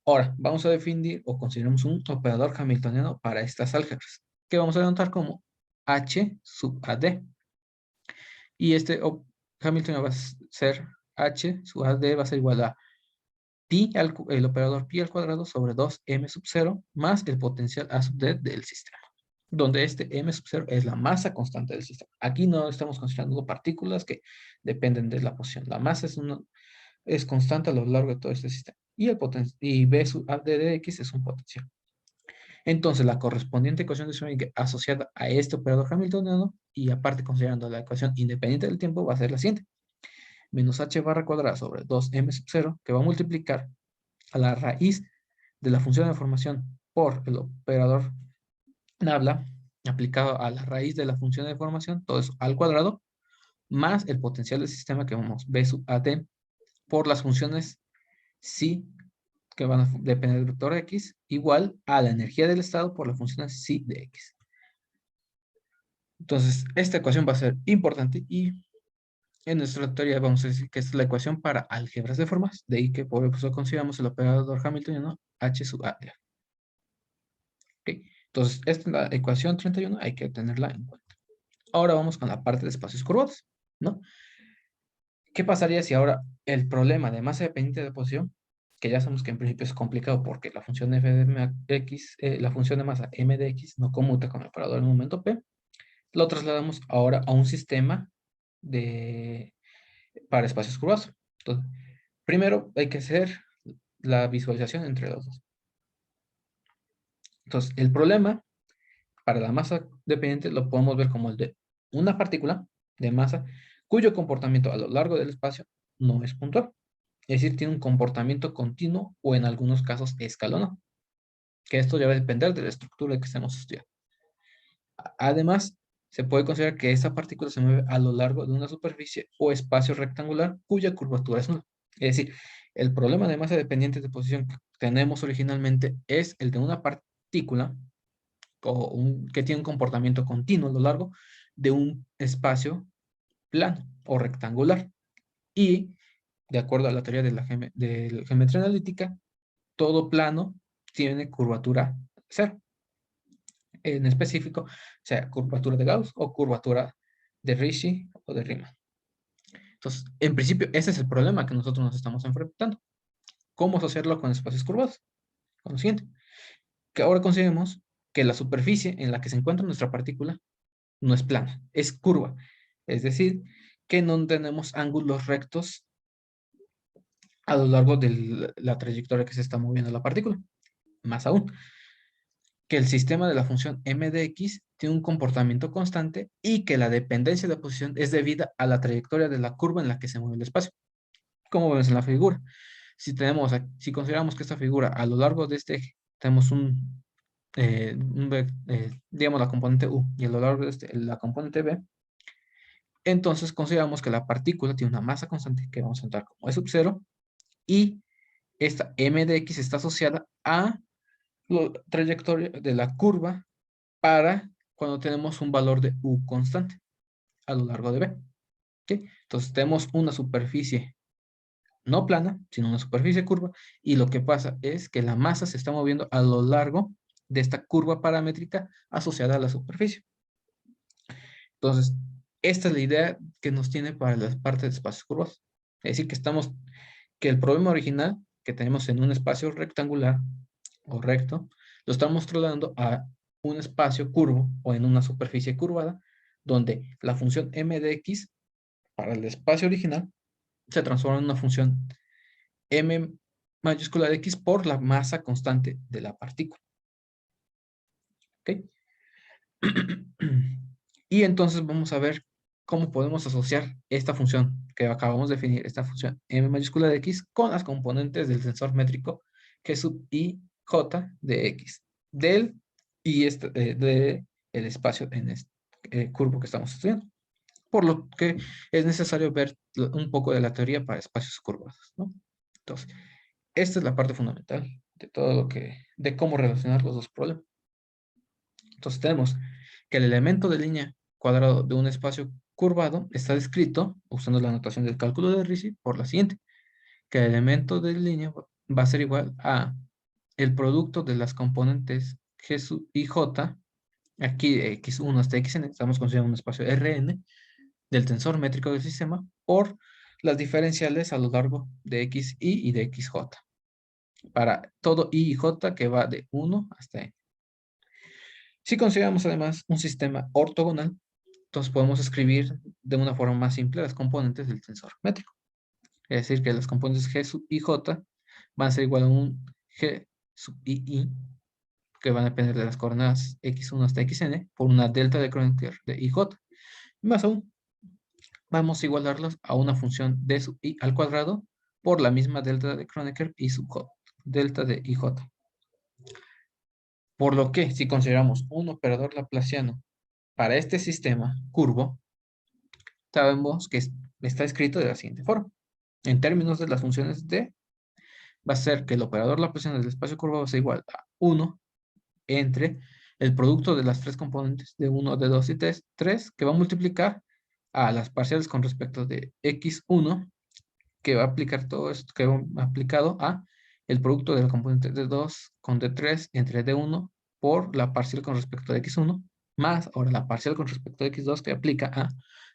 Ahora, vamos a definir o consideramos un operador hamiltoniano para estas álgebras, que vamos a anotar como h sub ad. Y este hamiltoniano va a ser h sub ad va a ser igual a el operador pi al cuadrado sobre 2m sub 0 más el potencial a sub d del sistema, donde este m sub 0 es la masa constante del sistema. Aquí no estamos considerando partículas que dependen de la posición. La masa es constante a lo largo de todo este sistema. Y b sub d de x es un potencial. Entonces, la correspondiente ecuación de Schrödinger asociada a este operador hamiltoniano, y aparte considerando la ecuación independiente del tiempo, va a ser la siguiente. Menos h barra cuadrada sobre 2m sub 0, que va a multiplicar a la raíz de la función de deformación por el operador nabla aplicado a la raíz de la función de deformación, todo eso al cuadrado, más el potencial del sistema que vamos b sub at por las funciones psi que van a depender del vector x, igual a la energía del estado por la función psi de x. Entonces, esta ecuación va a ser importante y en nuestra teoría vamos a decir que es la ecuación para álgebras de formas, de ahí que por eso consideramos el operador hamiltoniano h sub a. Okay. Entonces, esta es la ecuación 31, hay que tenerla en cuenta. Ahora vamos con la parte de espacios curvados, ¿no? ¿Qué pasaría si ahora el problema de masa dependiente de posición, que ya sabemos que en principio es complicado porque la función f de x, la función de masa m de x no conmuta con el operador en el momento p, lo trasladamos ahora a un sistema para espacios curvados. Entonces, primero hay que hacer la visualización entre los dos. Entonces, el problema para la masa dependiente lo podemos ver como el de una partícula de masa cuyo comportamiento a lo largo del espacio no es puntual. Es decir, tiene un comportamiento continuo o en algunos casos escalonado. Que esto ya va a depender de la estructura que estemos estudiando. Además, se puede considerar que esa partícula se mueve a lo largo de una superficie o espacio rectangular cuya curvatura es nula. Es decir, el problema de masa dependiente de posición que tenemos originalmente es el de una partícula que tiene un comportamiento continuo a lo largo de un espacio plano o rectangular. Y, de acuerdo a la teoría de la geometría analítica, todo plano tiene curvatura cero. En específico, sea curvatura de Gauss o curvatura de Ricci o de Riemann. Entonces, en principio, ese es el problema que nosotros nos estamos enfrentando. ¿Cómo asociarlo con espacios curvados? Con lo siguiente, que ahora consideremos que la superficie en la que se encuentra nuestra partícula no es plana, es curva. Es decir, que no tenemos ángulos rectos a lo largo de la trayectoria que se está moviendo la partícula. Más aún, que el sistema de la función m de x tiene un comportamiento constante y que la dependencia de posición es debida a la trayectoria de la curva en la que se mueve el espacio. Como vemos en la figura. Si consideramos que esta figura a lo largo de este eje tenemos digamos la componente u y a lo largo de la componente b, entonces consideramos que la partícula tiene una masa constante que vamos a notar como E sub 0 y esta m de x está asociada a la trayectoria de la curva para cuando tenemos un valor de u constante a lo largo de b. ¿Okay? Entonces tenemos una superficie no plana, sino una superficie curva, y lo que pasa es que la masa se está moviendo a lo largo de esta curva paramétrica asociada a la superficie. Entonces, esta es la idea que nos tiene para las partes de espacios curvos. Es decir, que el problema original que tenemos en un espacio rectangular o recto, lo estamos trasladando a un espacio curvo o en una superficie curvada, donde la función m de x para el espacio original se transforma en una función m mayúscula de x por la masa constante de la partícula. ¿Ok? Y entonces vamos a ver cómo podemos asociar esta función que acabamos de definir, esta función m mayúscula de x, con las componentes del tensor métrico g sub i j de x, del y de el espacio en este curvo que estamos estudiando. Por lo que es necesario ver un poco de la teoría para espacios curvados, ¿no? Entonces, esta es la parte fundamental de todo de cómo relacionar los dos problemas. Entonces tenemos que el elemento de línea cuadrado de un espacio curvado está descrito usando la notación del cálculo de Ricci por la siguiente, que el elemento de línea va a ser igual a el producto de las componentes G sub y J, aquí de x1 hasta xn, estamos considerando un espacio Rn del tensor métrico del sistema, por las diferenciales a lo largo de xy y de xj, para todo y j que va de 1 hasta n. Si consideramos además un sistema ortogonal, entonces podemos escribir de una forma más simple las componentes del tensor métrico. Es decir, que las componentes G sub i j van a ser igual a un G sub i, que van a depender de las coordenadas x1 hasta xn, por una delta de Kronecker de ij. Más aún, vamos a igualarlas a una función d sub i al cuadrado por la misma delta de Kronecker i sub j, delta de ij. Por lo que, si consideramos un operador laplaciano para este sistema curvo, sabemos que está escrito de la siguiente forma. En términos de las funciones d, va a ser que el operador laplaciano del espacio curvado sea igual a 1 entre el producto de las tres componentes de 1, de 2 y 3, que va a multiplicar a las parciales con respecto de x1, que va a aplicar todo esto que va aplicado a el producto de la componente de 2 con d3 entre d1 por la parcial con respecto de x1, más ahora la parcial con respecto de x2 que aplica a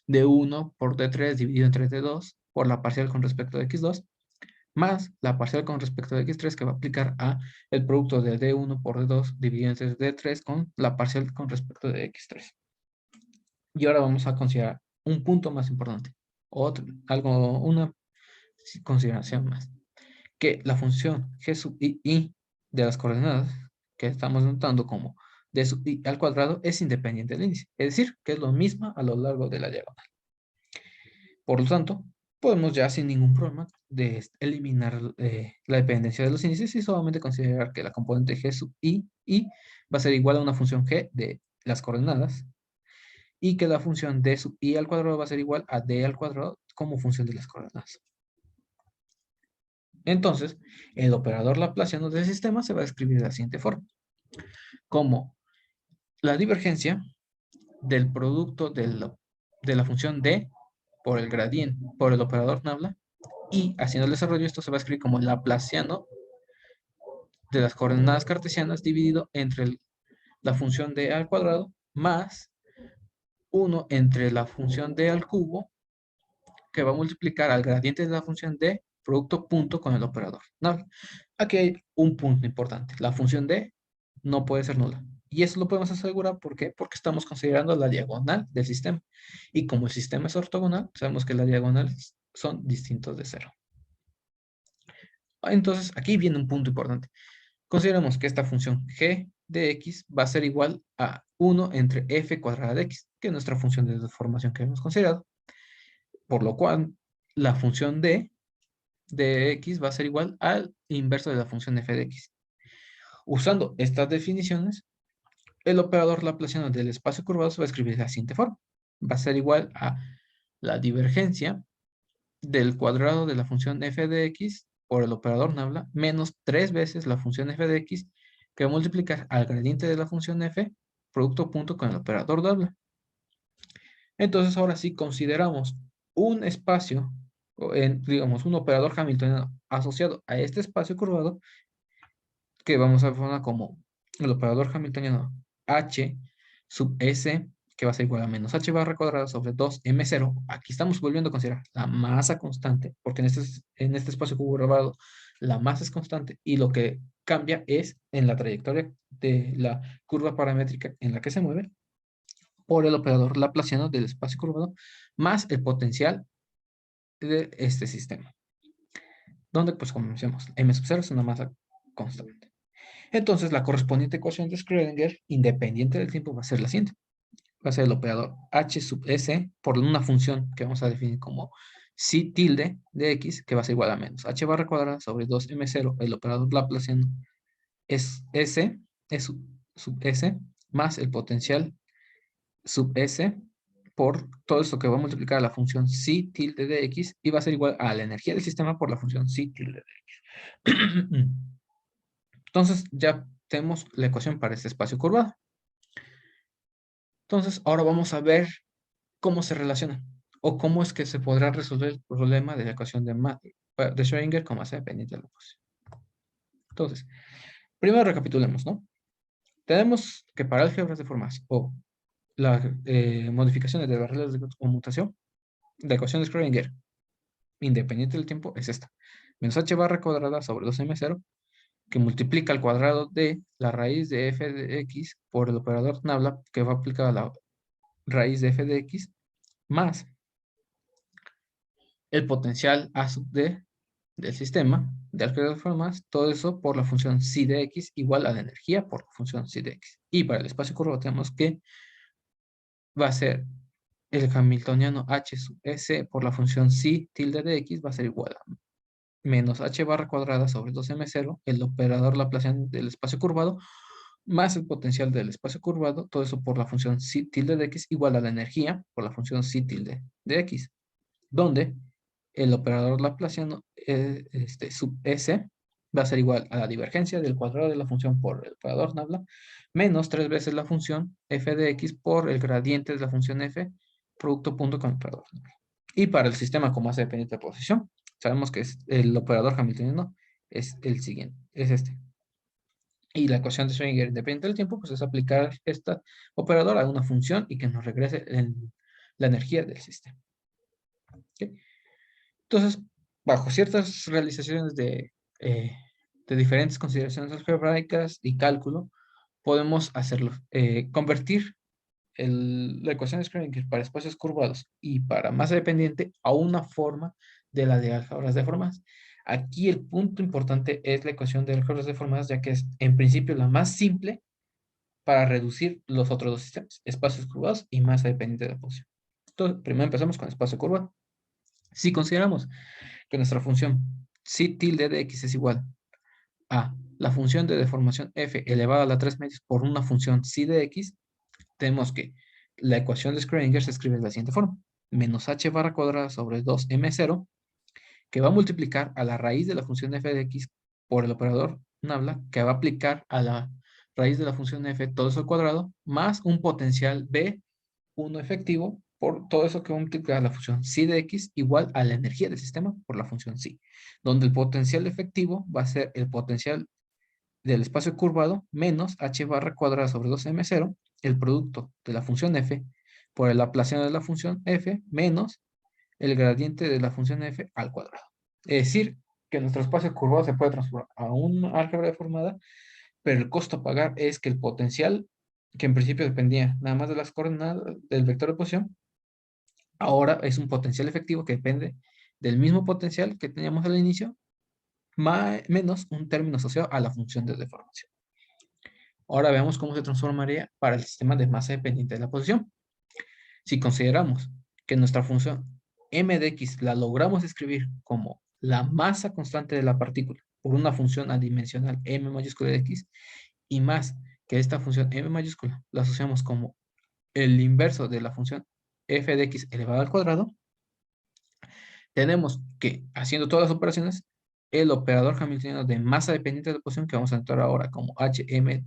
d1 por d3 dividido entre d2 por la parcial con respecto de x2, más la parcial con respecto de x3 que va a aplicar a el producto de d1 por d2 dividido entre d3 con la parcial con respecto de x3. Y ahora vamos a considerar un punto más importante, una consideración más, que la función g sub i de las coordenadas que estamos notando como d sub i al cuadrado es independiente del índice, es decir, que es lo mismo a lo largo de la diagonal. Por lo tanto, podemos ya sin ningún problema eliminar la dependencia de los índices y solamente considerar que la componente g sub i va a ser igual a una función g de las coordenadas y que la función d sub i al cuadrado va a ser igual a d al cuadrado como función de las coordenadas. Entonces, el operador laplaciano del sistema se va a escribir de la siguiente forma, como la divergencia del producto de la función d por el gradiente, por el operador nabla, y haciendo el desarrollo esto se va a escribir como laplaciano de las coordenadas cartesianas dividido entre la función d al cuadrado más 1 entre la función d al cubo, que va a multiplicar al gradiente de la función d producto punto con el operador nabla. Aquí hay un punto importante. La función d no puede ser nula. Y eso lo podemos asegurar, ¿por qué? Porque estamos considerando la diagonal del sistema. Y como el sistema es ortogonal, sabemos que las diagonales son distintos de cero. Entonces, aquí viene un punto importante. Consideramos que esta función g de x va a ser igual a 1 entre f cuadrada de x, que es nuestra función de deformación que hemos considerado. Por lo cual, la función d de x va a ser igual al inverso de la función f de x. Usando estas definiciones, el operador laplaciano del espacio curvado se va a escribir de la siguiente forma. Va a ser igual a la divergencia del cuadrado de la función f de x por el operador nabla menos 3 veces la función f de x, que va a multiplicar al gradiente de la función f producto punto con el operador nabla. Entonces ahora sí consideramos un espacio, digamos un operador hamiltoniano asociado a este espacio curvado, que vamos a formar como el operador hamiltoniano h sub s, que va a ser igual a menos h barra cuadrada sobre 2m0. Aquí estamos volviendo a considerar la masa constante, porque en este espacio curvado la masa es constante y lo que cambia es en la trayectoria de la curva paramétrica en la que se mueve, por el operador laplaciano del espacio curvado, más el potencial de este sistema, donde, pues como mencionamos, m sub 0 es una masa constante. Entonces, la correspondiente ecuación de Schrödinger, independiente del tiempo, va a ser la siguiente. Va a ser el operador h sub s por una función que vamos a definir como psi tilde de x, que va a ser igual a menos h barra cuadrada sobre 2m0. El operador laplaciano es s, sub s, más el potencial sub s por todo esto que va a multiplicar a la función psi tilde de x y va a ser igual a la energía del sistema por la función psi tilde de x. Entonces ya tenemos la ecuación para este espacio curvado. Entonces, ahora vamos a ver cómo se relacionan o cómo es que se podrá resolver el problema de la ecuación de Schrödinger con masa dependiente de la posición. Entonces, primero recapitulemos, ¿no? Tenemos que para álgebras de formas o las modificaciones de las reglas de conmutación, la ecuación de Schrödinger independiente del tiempo es esta. Menos h barra cuadrada sobre 2m0 que multiplica al cuadrado de la raíz de f de x por el operador Nabla que va aplicado a la raíz de f de x más el potencial A sub d del sistema de álgebra de formas, todo eso por la función psi de x igual a la energía por la función psi de x. Y para el espacio curvo tenemos que va a ser el hamiltoniano h sub s por la función psi tilde de x va a ser igual a menos h barra cuadrada sobre 2m0, el operador laplaciano del espacio curvado, más el potencial del espacio curvado, todo eso por la función psi tilde de x igual a la energía por la función psi tilde de x, donde el operador laplaciano sub s va a ser igual a la divergencia del cuadrado de la función por el operador Nabla, menos 3 veces la función f de x por el gradiente de la función f, producto punto con el operador Nabla. Y para el sistema con masa dependiente de posición, sabemos que es el operador hamiltoniano es el siguiente, es este. Y la ecuación de Schrödinger independiente del tiempo, pues es aplicar esta operador a una función y que nos regrese la energía del sistema. ¿Okay? Entonces, bajo ciertas realizaciones de diferentes consideraciones algebraicas y cálculo, podemos hacerlo, convertir la ecuación de Schrödinger para espacios curvados y para masa dependiente a una forma de la de álgebras deformadas. Aquí el punto importante es la ecuación de álgebras deformadas, ya que es en principio la más simple para reducir los otros dos sistemas, espacios curvados y masa dependiente de la posición. Entonces, primero empezamos con espacio curvado. Si consideramos que nuestra función psi tilde de x es igual a la función de deformación f elevada a la 3 medios por una función psi de x, tenemos que la ecuación de Schrödinger se escribe de la siguiente forma. Menos h barra cuadrada sobre 2m0, que va a multiplicar a la raíz de la función f de x por el operador Nabla, que va a aplicar a la raíz de la función f todo eso al cuadrado, más un potencial b1 efectivo por todo eso que va a multiplicar la función psi de x igual a la energía del sistema por la función psi, donde el potencial efectivo va a ser el potencial del espacio curvado menos h barra cuadrada sobre 2m0, el producto de la función f por el laplaciano de la función f menos el gradiente de la función f al cuadrado. Es decir, que nuestro espacio curvado se puede transformar a un álgebra deformada, pero el costo a pagar es que el potencial, que en principio dependía nada más de las coordenadas del vector de posición, ahora es un potencial efectivo que depende del mismo potencial que teníamos al inicio, menos un término asociado a la función de deformación. Ahora veamos cómo se transformaría para el sistema de masa dependiente de la posición. Si consideramos que nuestra función m de x la logramos escribir como la masa constante de la partícula por una función adimensional m mayúscula de x y más que esta función m mayúscula la asociamos como el inverso de la función f de x elevado al cuadrado, tenemos que, haciendo todas las operaciones, el operador hamiltoniano de masa dependiente de la posición, que vamos a entrar ahora como HM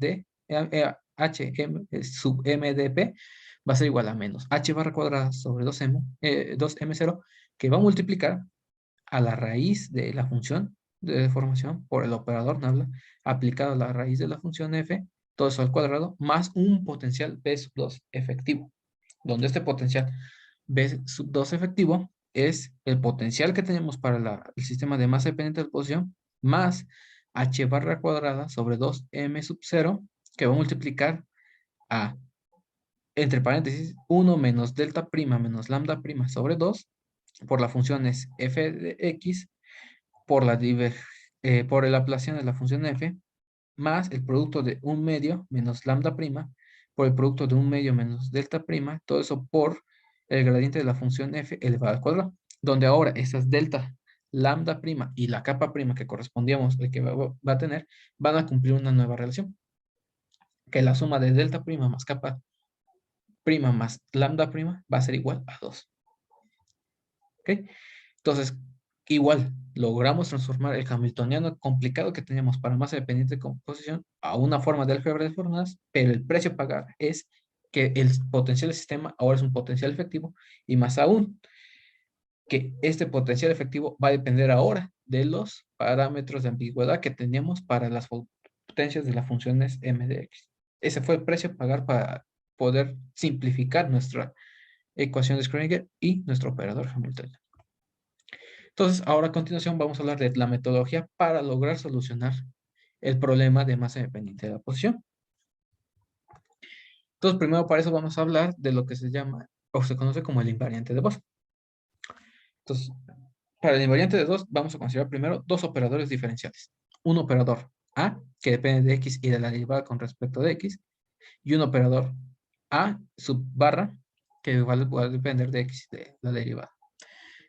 sub MdP, va a ser igual a menos h barra cuadrada sobre 2m0, que va a multiplicar a la raíz de la función de deformación por el operador Nabla aplicado a la raíz de la función f, todo eso al cuadrado, más un potencial b sub 2 efectivo, donde este potencial b sub 2 efectivo es el potencial que tenemos para el sistema de masa dependiente de posición más h barra cuadrada sobre 2m sub 0, que va a multiplicar a, entre paréntesis, 1 menos delta prima menos lambda prima sobre 2 por la función es f de x por el laplaciano de la función f más el producto de un medio menos lambda prima por el producto de un medio menos delta prima, todo eso por el gradiente de la función f elevado al cuadrado, donde ahora esas delta, lambda prima y la capa prima que correspondíamos, el que va a tener, van a cumplir una nueva relación, que la suma de delta prima más capa prima más lambda prima va a ser igual a 2. ¿Ok? Entonces, igual, logramos transformar el hamiltoniano complicado que teníamos para masa dependiente de composición a una forma de álgebra de formas, pero el precio a pagar es que el potencial del sistema ahora es un potencial efectivo, y más aún, que este potencial efectivo va a depender ahora de los parámetros de ambigüedad que teníamos para las potencias de las funciones m de x. Ese fue el precio a pagar para poder simplificar nuestra ecuación de Schrödinger y nuestro operador Hamiltoniano. Entonces, ahora a continuación vamos a hablar de la metodología para lograr solucionar el problema de masa independiente de la posición. Entonces, primero para eso vamos a hablar de lo que se llama o se conoce como el invariante de Bose. Entonces, para el invariante de 2 vamos a considerar primero dos operadores diferenciales. Un operador A, que depende de x y de la derivada con respecto de x, y un operador A sub barra, que va a depender de x de la derivada.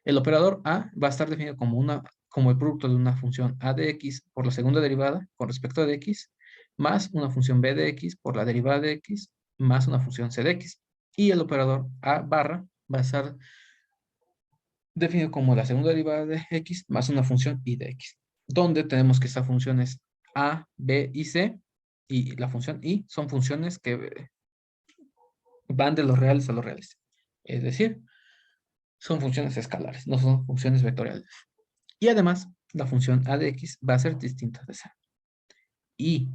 El operador A va a estar definido como el producto de una función a de x por la segunda derivada con respecto de x, más una función b de x por la derivada de x, más una función c de x. Y el operador A barra va a estar definido como la segunda derivada de x más una función y de x, donde tenemos que esta función es a, b y c, y la función y son funciones que van de los reales a los reales. Es decir, son funciones escalares, no son funciones vectoriales. Y además, la función a de x va a ser distinta de c. Y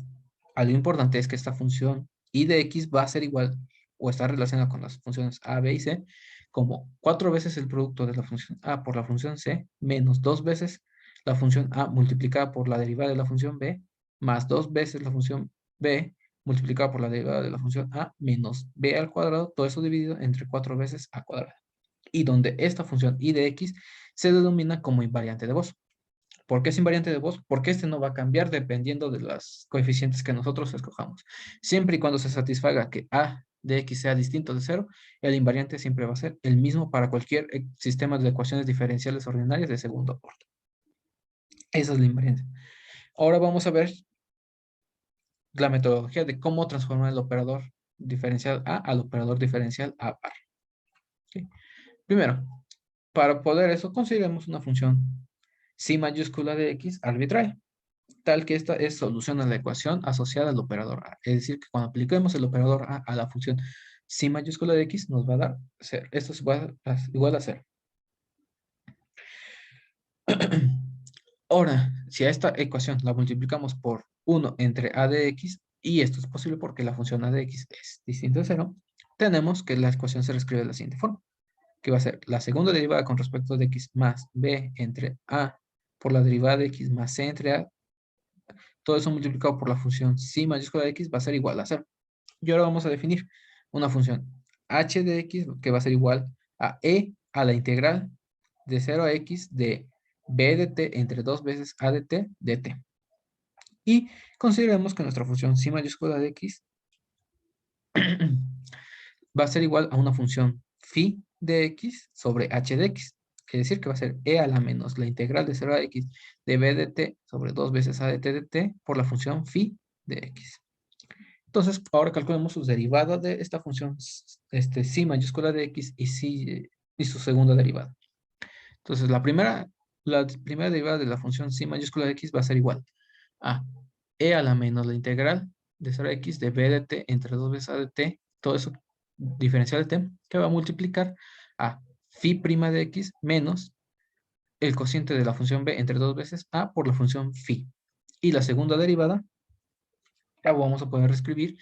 algo importante es que esta función y de x va a ser igual o está relacionada con las funciones a, b y c como 4 veces el producto de la función a por la función c menos 2 veces la función a multiplicada por la derivada de la función b más 2 veces la función b multiplicada por la derivada de la función a menos b al cuadrado, todo eso dividido entre 4 veces a cuadrado. Y donde esta función y de x se denomina como invariante de Bose. ¿Por qué es invariante de Bose? Porque este no va a cambiar dependiendo de los coeficientes que nosotros escojamos. Siempre y cuando se satisfaga que a de x sea distinto de 0, el invariante siempre va a ser el mismo para cualquier sistema de ecuaciones diferenciales ordinarias de segundo orden. Esa es la invariante. Ahora vamos a ver la metodología de cómo transformar el operador diferencial a al operador diferencial a par. ¿Sí? Primero, para poder eso, consideremos una función psi mayúscula de x arbitraria, tal que esta es solución a la ecuación asociada al operador a. Es decir, que cuando apliquemos el operador a la función psi mayúscula de x, nos va a dar 0. Esto es igual a 0. Ahora, si a esta ecuación la multiplicamos por 1 entre a de x, y esto es posible porque la función a de x es distinta de 0, tenemos que la ecuación se reescribe de la siguiente forma, que va a ser la segunda derivada con respecto de x más b entre a por la derivada de x más c entre a, todo eso multiplicado por la función psi mayúscula de x va a ser igual a 0. Y ahora vamos a definir una función h de x que va a ser igual a e a la integral de 0 a x de b de t entre 2 veces a de t de t. Y consideremos que nuestra función psi mayúscula de x va a ser igual a una función phi de x sobre h de x. Es decir, que va a ser e a la menos la integral de 0 a x de b de t sobre 2 veces a de t por la función phi de x. Entonces, ahora calculemos sus derivadas de esta función psi mayúscula de x y su segunda derivada. Entonces, la primera derivada de la función psi mayúscula de x va a ser igual a e a la menos la integral de 0 a x de b de t entre 2 veces a de t, todo eso diferencial de t, que va a multiplicar a phi prima de x menos el cociente de la función b entre 2 veces a por la función phi. Y la segunda derivada la vamos a poder reescribir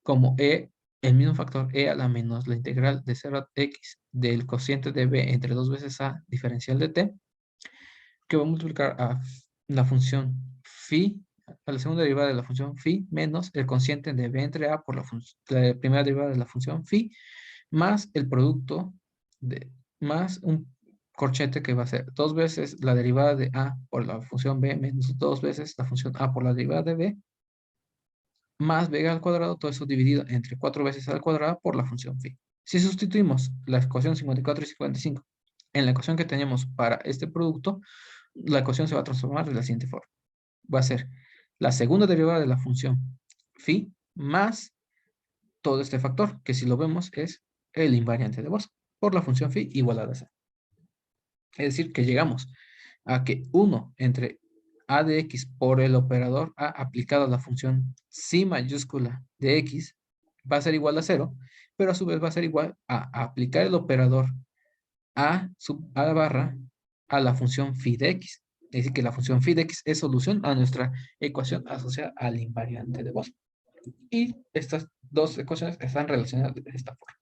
como e, el mismo factor e a la menos la integral de 0 a x del cociente de b entre 2 veces a diferencial de t, que va a multiplicar a la función phi, a la segunda derivada de la función phi, menos el cociente de b entre a por la primera derivada de la función phi, más el producto más un corchete que va a ser 2 veces la derivada de a por la función b menos 2 veces la función a por la derivada de b, más b al cuadrado, todo eso dividido entre 4 veces al cuadrado por la función phi. Si sustituimos la ecuación 54 y 55 en la ecuación que teníamos para este producto, la ecuación se va a transformar de la siguiente forma. Va a ser la segunda derivada de la función phi más todo este factor, que si lo vemos es el invariante de Bose, por la función phi igual a c. Es decir, que llegamos a que 1 entre a de x por el operador a aplicado a la función psi mayúscula de x va a ser igual a 0, pero a su vez va a ser igual a aplicar el operador a la barra a la función phi de x. Es decir, que la función phi de x es solución a nuestra ecuación asociada al invariante de Bose. Y estas dos ecuaciones están relacionadas de esta forma.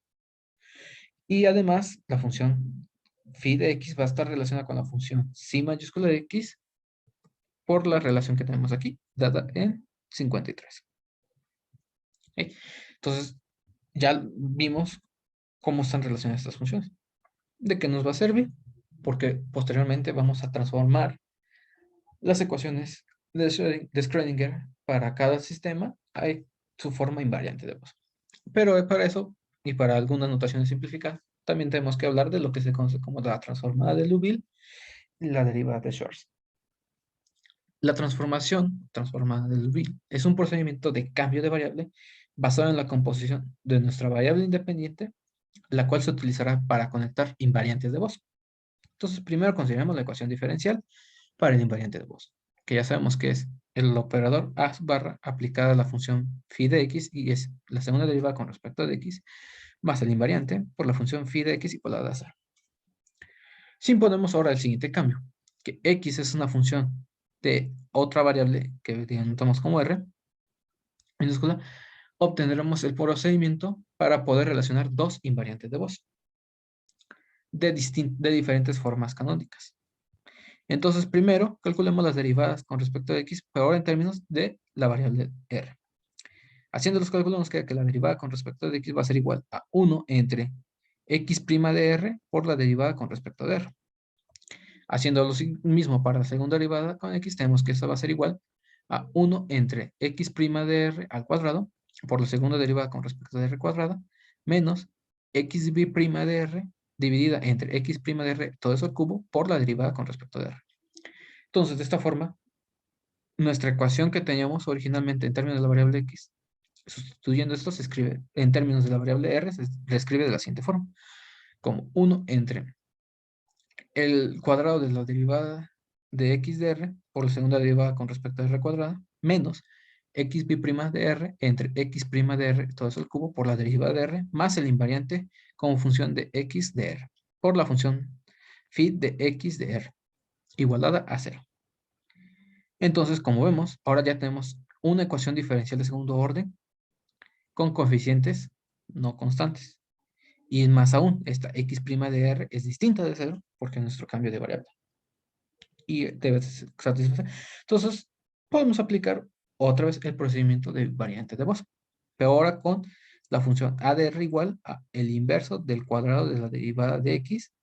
Y además, la función phi de x va a estar relacionada con la función psi mayúscula de x por la relación que tenemos aquí, dada en 53. ¿Ok? Entonces, ya vimos cómo están relacionadas estas funciones. ¿De qué nos va a servir? Porque posteriormente vamos a transformar las ecuaciones de Schrödinger para cada sistema a su forma invariante de Bose. Pero para eso, y para algunas notaciones simplificadas, también tenemos que hablar de lo que se conoce como la transformada de Liouville y la derivada de Schwarz. La transformación transformada de Liouville es un procedimiento de cambio de variable basado en la composición de nuestra variable independiente, la cual se utilizará para conectar invariantes de Bose. Entonces, primero consideramos la ecuación diferencial para el invariante de Bose, que ya sabemos que es el operador a barra aplicada a la función phi de x, y es la segunda derivada con respecto de x, más el invariante por la función phi de x igual a cero. Si imponemos ahora el siguiente cambio, que x es una función de otra variable que denotamos como r, minúscula, obtendremos el procedimiento para poder relacionar dos invariantes de Bose de diferentes formas canónicas. Entonces, primero, calculemos las derivadas con respecto a x, pero ahora en términos de la variable r. Haciendo los cálculos nos queda que la derivada con respecto de x va a ser igual a 1 entre x' de r por la derivada con respecto de r. Haciendo lo mismo para la segunda derivada con x, tenemos que esto va a ser igual a 1 entre x' de r al cuadrado por la segunda derivada con respecto de r cuadrada menos xb' de r dividida entre x' de r todo eso al cubo por la derivada con respecto de r. Entonces, de esta forma, nuestra ecuación que teníamos originalmente en términos de la variable x, sustituyendo esto, se escribe en términos de la variable r, se reescribe de la siguiente forma, como 1 entre el cuadrado de la derivada de x de r por la segunda derivada con respecto a r cuadrada, menos xb' de r entre x' de r, todo eso al cubo, por la derivada de r, más el invariante como función de x de r, por la función phi de x de r, igualada a 0. Entonces, como vemos, ahora ya tenemos una ecuación diferencial de segundo orden con coeficientes no constantes. Y más aún, esta x' de r es distinta de 0 porque es nuestro cambio de variable. Y debe satisfacer. Entonces, podemos aplicar otra vez el procedimiento de variante de Bose. Pero ahora con la función a de r igual a el inverso del cuadrado de la derivada de x.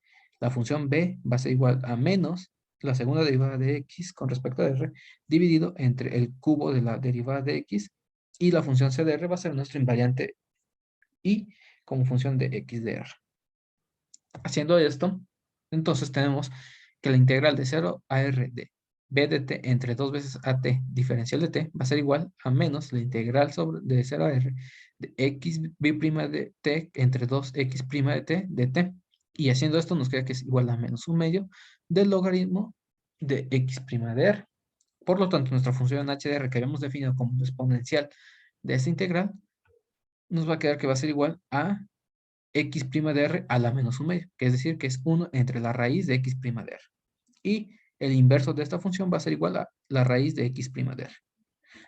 La función b va a ser igual a menos la segunda derivada de x con respecto a r dividido entre el cubo de la derivada de x. Y la función c de r va a ser nuestro invariante y como función de x de r. Haciendo esto, entonces tenemos que la integral de 0 a r de b de t entre 2 veces at diferencial de t va a ser igual a menos la integral de 0 a r de x b' de t entre 2x' de t. Y haciendo esto nos queda que es igual a menos un medio del logaritmo de x' de r. Por lo tanto, nuestra función h de r que habíamos definido como exponencial de esta integral nos va a quedar que va a ser igual a x' de r a la menos un medio, que es decir, que es 1 entre la raíz de x' de r. Y el inverso de esta función va a ser igual a la raíz de x' de r.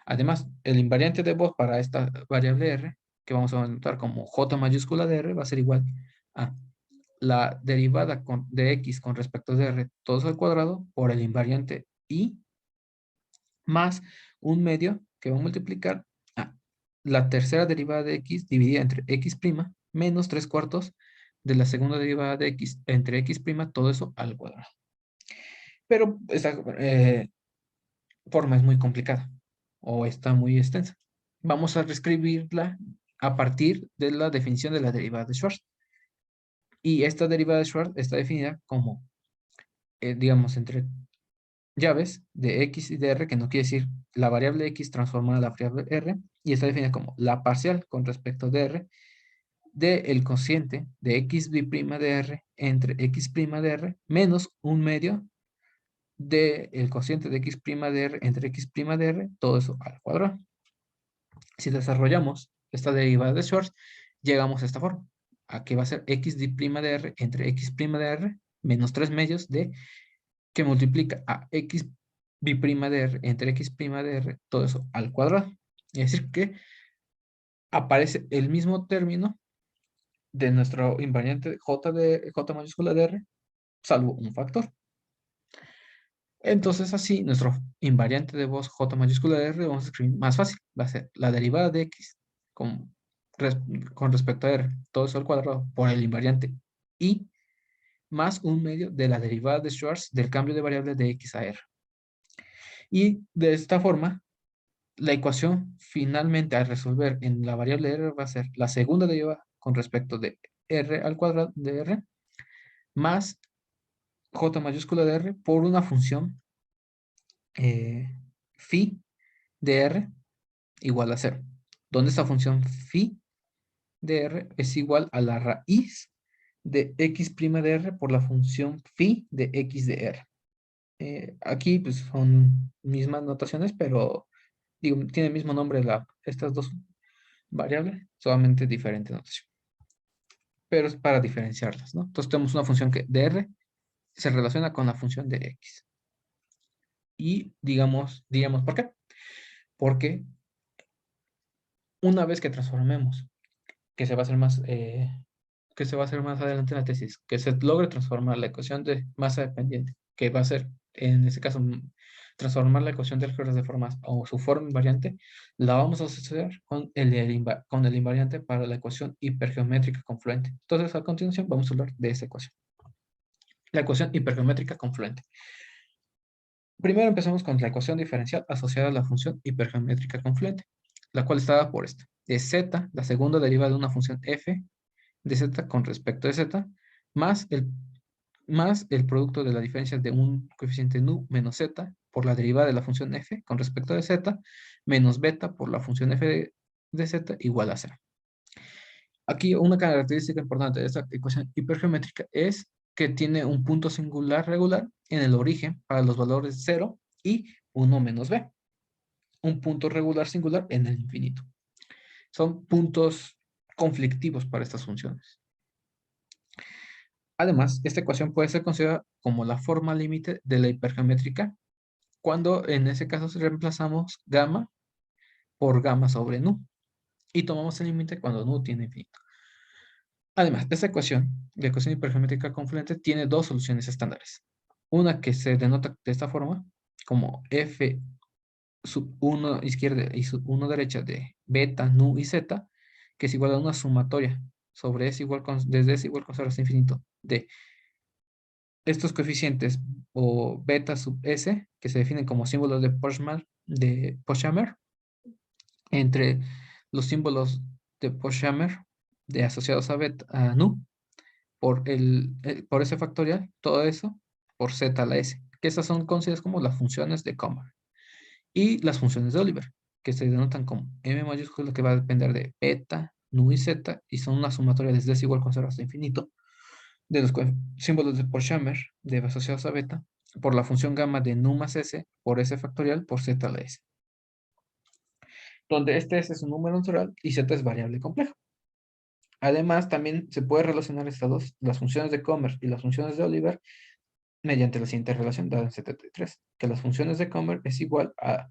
Además, el invariante de Bose para esta variable r, que vamos a anotar como j mayúscula de r, va a ser igual a la derivada de x con respecto de r, todo al cuadrado, por el invariante y más un medio que va a multiplicar a la tercera derivada de x dividida entre x' menos 3/4 de la segunda derivada de x entre x', todo eso al cuadrado. Pero esta forma es muy complicada o está muy extensa. Vamos a reescribirla a partir de la definición de la derivada de Schwarz. Y esta derivada de Schwarz está definida como, digamos, entre llaves de x y de r, que no quiere decir la variable x transformada a la variable r, y está definida como la parcial con respecto de r del cociente de xb' de r entre x' de r menos un medio del cociente de x' de r entre x' de r, todo eso al cuadrado. Si desarrollamos esta derivada de Schwarz, llegamos a esta forma. Aquí va a ser x de prima de r entre x' de r menos 3 medios de que multiplica a x bi'rima de r entre x' de r, todo eso al cuadrado. Es decir, que aparece el mismo término de nuestro invariante j mayúscula de r, salvo un factor. Entonces, así, nuestro invariante de voz j mayúscula de r vamos a escribir más fácil. Va a ser la derivada de x con, con respecto a r, todo eso al cuadrado, por el invariante y más un medio de la derivada de Schwarz del cambio de variable de x a r. Y de esta forma, la ecuación finalmente al resolver en la variable r va a ser la segunda derivada con respecto de r al cuadrado de r más j mayúscula de r por una función phi de r igual a 0, donde esta función phi de r es igual a la raíz de x' de r por la función phi de x de r. Aquí pues son mismas notaciones, pero digo, tiene el mismo nombre estas dos variables, solamente diferente notación. Pero es para diferenciarlas, ¿no? Entonces tenemos una función que de r se relaciona con la función de x. Y digamos ¿por qué? Porque una vez que transformemos, que se va a hacer más, adelante en la tesis, que se logre transformar la ecuación de masa dependiente, que va a ser, en este caso, transformar la ecuación de álgebras de formas o su forma invariante, la vamos a asociar con el invariante para la ecuación hipergeométrica confluente. Entonces, a continuación, vamos a hablar de esa ecuación. La ecuación hipergeométrica confluente. Primero empezamos con la ecuación diferencial asociada a la función hipergeométrica confluente, la cual está dada por esta. De z, la segunda derivada de una función f de z con respecto de z, más el producto de la diferencia de un coeficiente nu menos z por la derivada de la función f con respecto de z, menos beta por la función f de z igual a 0. Aquí una característica importante de esta ecuación hipergeométrica es que tiene un punto singular regular en el origen para los valores 0 y 1 menos b. Un punto regular singular en el infinito. Son puntos conflictivos para estas funciones. Además, esta ecuación puede ser considerada como la forma límite de la hipergeométrica cuando en ese caso reemplazamos gamma por gamma sobre nu y tomamos el límite cuando nu tiene infinito. Además, esta ecuación, la ecuación hipergeométrica confluente, tiene dos soluciones estándares. Una que se denota de esta forma como f sub 1 izquierda y sub 1 derecha de beta, nu y z, que es igual a una sumatoria sobre s igual desde s igual con 0 hasta infinito de estos coeficientes o beta sub s, que se definen como símbolos de Pochhammer, entre los símbolos de Pochhammer de asociados a beta, a nu, por ese factorial, todo eso por z a la s, que esas son conocidas como las funciones de Comer. Y las funciones de Oliver, que se denotan como m mayúscula, que va a depender de beta, nu y z, y son una sumatoria desde s igual con 0 hasta infinito, de los símbolos de Pochhammer de asociados a beta, por la función gamma de nu más s, por s factorial, por z a la s. Donde este s es un número natural y z es variable compleja. Además, también se puede relacionar las funciones de Comer y las funciones de Oliver, mediante la siguiente relación dada en 73, que las funciones de Comer es igual a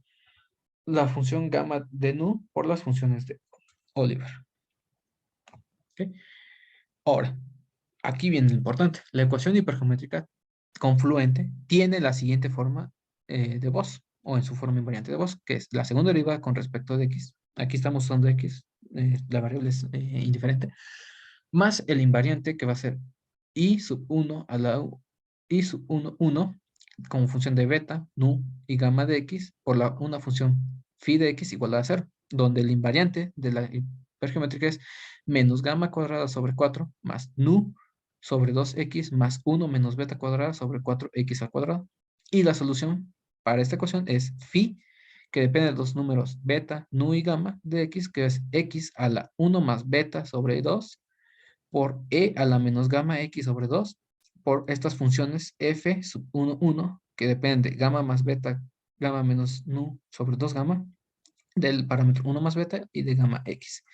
la función gamma de nu por las funciones de Oliver. ¿Okay? Ahora, aquí viene lo importante. La ecuación hipergeométrica confluente tiene la siguiente forma de voz, o en su forma invariante de voz, que es la segunda derivada con respecto de x. Aquí estamos usando x, la variable es indiferente, más el invariante que va a ser i sub 1 a la i sub 1, 1, como función de beta, nu y gamma de x, por una función phi de x igual a 0, donde el invariante de la hipergeométrica es menos gamma cuadrada sobre 4 más nu sobre 2x más 1 menos beta cuadrada sobre 4x al cuadrado. Y la solución para esta ecuación es phi, que depende de los números beta, nu y gamma de x, que es x a la 1 más beta sobre 2 por e a la menos gamma x sobre 2 por estas funciones f sub 1, 1, que depende de gamma más beta, gamma menos nu sobre 2 gamma, del parámetro 1 más beta y de gamma x.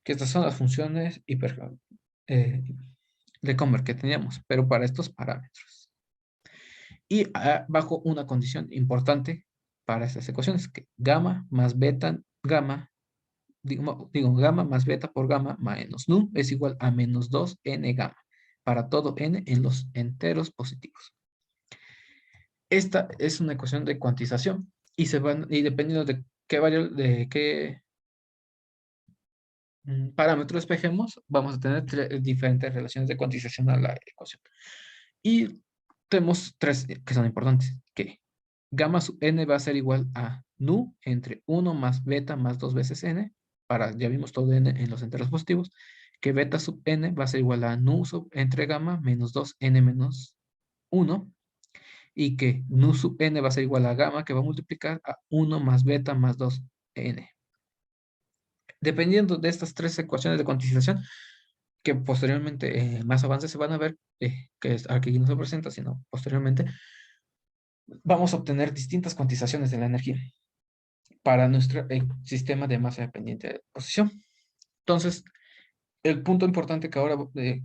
Que estas son las funciones de Conver que teníamos, pero para estos parámetros. Y bajo una condición importante para estas ecuaciones, que gamma más beta, gamma, digo gamma más beta por gamma menos nu es igual a menos 2n gamma, para todo n en los enteros positivos. Esta es una ecuación de cuantización y dependiendo de qué parámetro despejemos, vamos a tener diferentes relaciones de cuantización a la ecuación. Y tenemos tres que son importantes, que gamma sub n va a ser igual a nu entre 1 más beta más 2 veces n, ya vimos todo n en los enteros positivos, que beta sub n va a ser igual a nu sub entre gamma menos 2n menos 1, y que nu sub n va a ser igual a gamma, que va a multiplicar a 1 más beta más 2n. Dependiendo de estas tres ecuaciones de cuantización, que posteriormente más avances se van a ver, que aquí no se presenta, sino posteriormente, vamos a obtener distintas cuantizaciones de la energía para nuestro sistema de masa dependiente de posición. Entonces, el punto importante que ahora,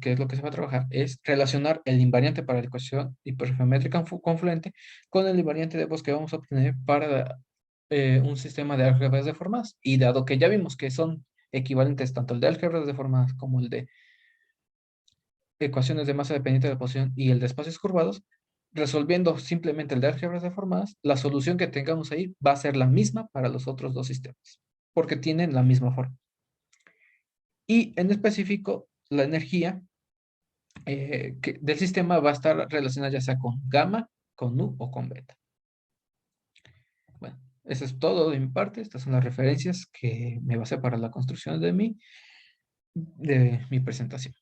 que es lo que se va a trabajar, es relacionar el invariante para la ecuación hipergeométrica confluente con el invariante de Bose que vamos a obtener para un sistema de álgebras deformadas. Y dado que ya vimos que son equivalentes tanto el de álgebras deformadas como el de ecuaciones de masa dependiente de la posición y el de espacios curvados, resolviendo simplemente el de álgebras deformadas, la solución que tengamos ahí va a ser la misma para los otros dos sistemas, porque tienen la misma forma. Y en específico, la energía del sistema va a estar relacionada ya sea con gamma, con nu o con beta. Bueno, eso es todo de mi parte. Estas son las referencias que me basé para la construcción de mi presentación.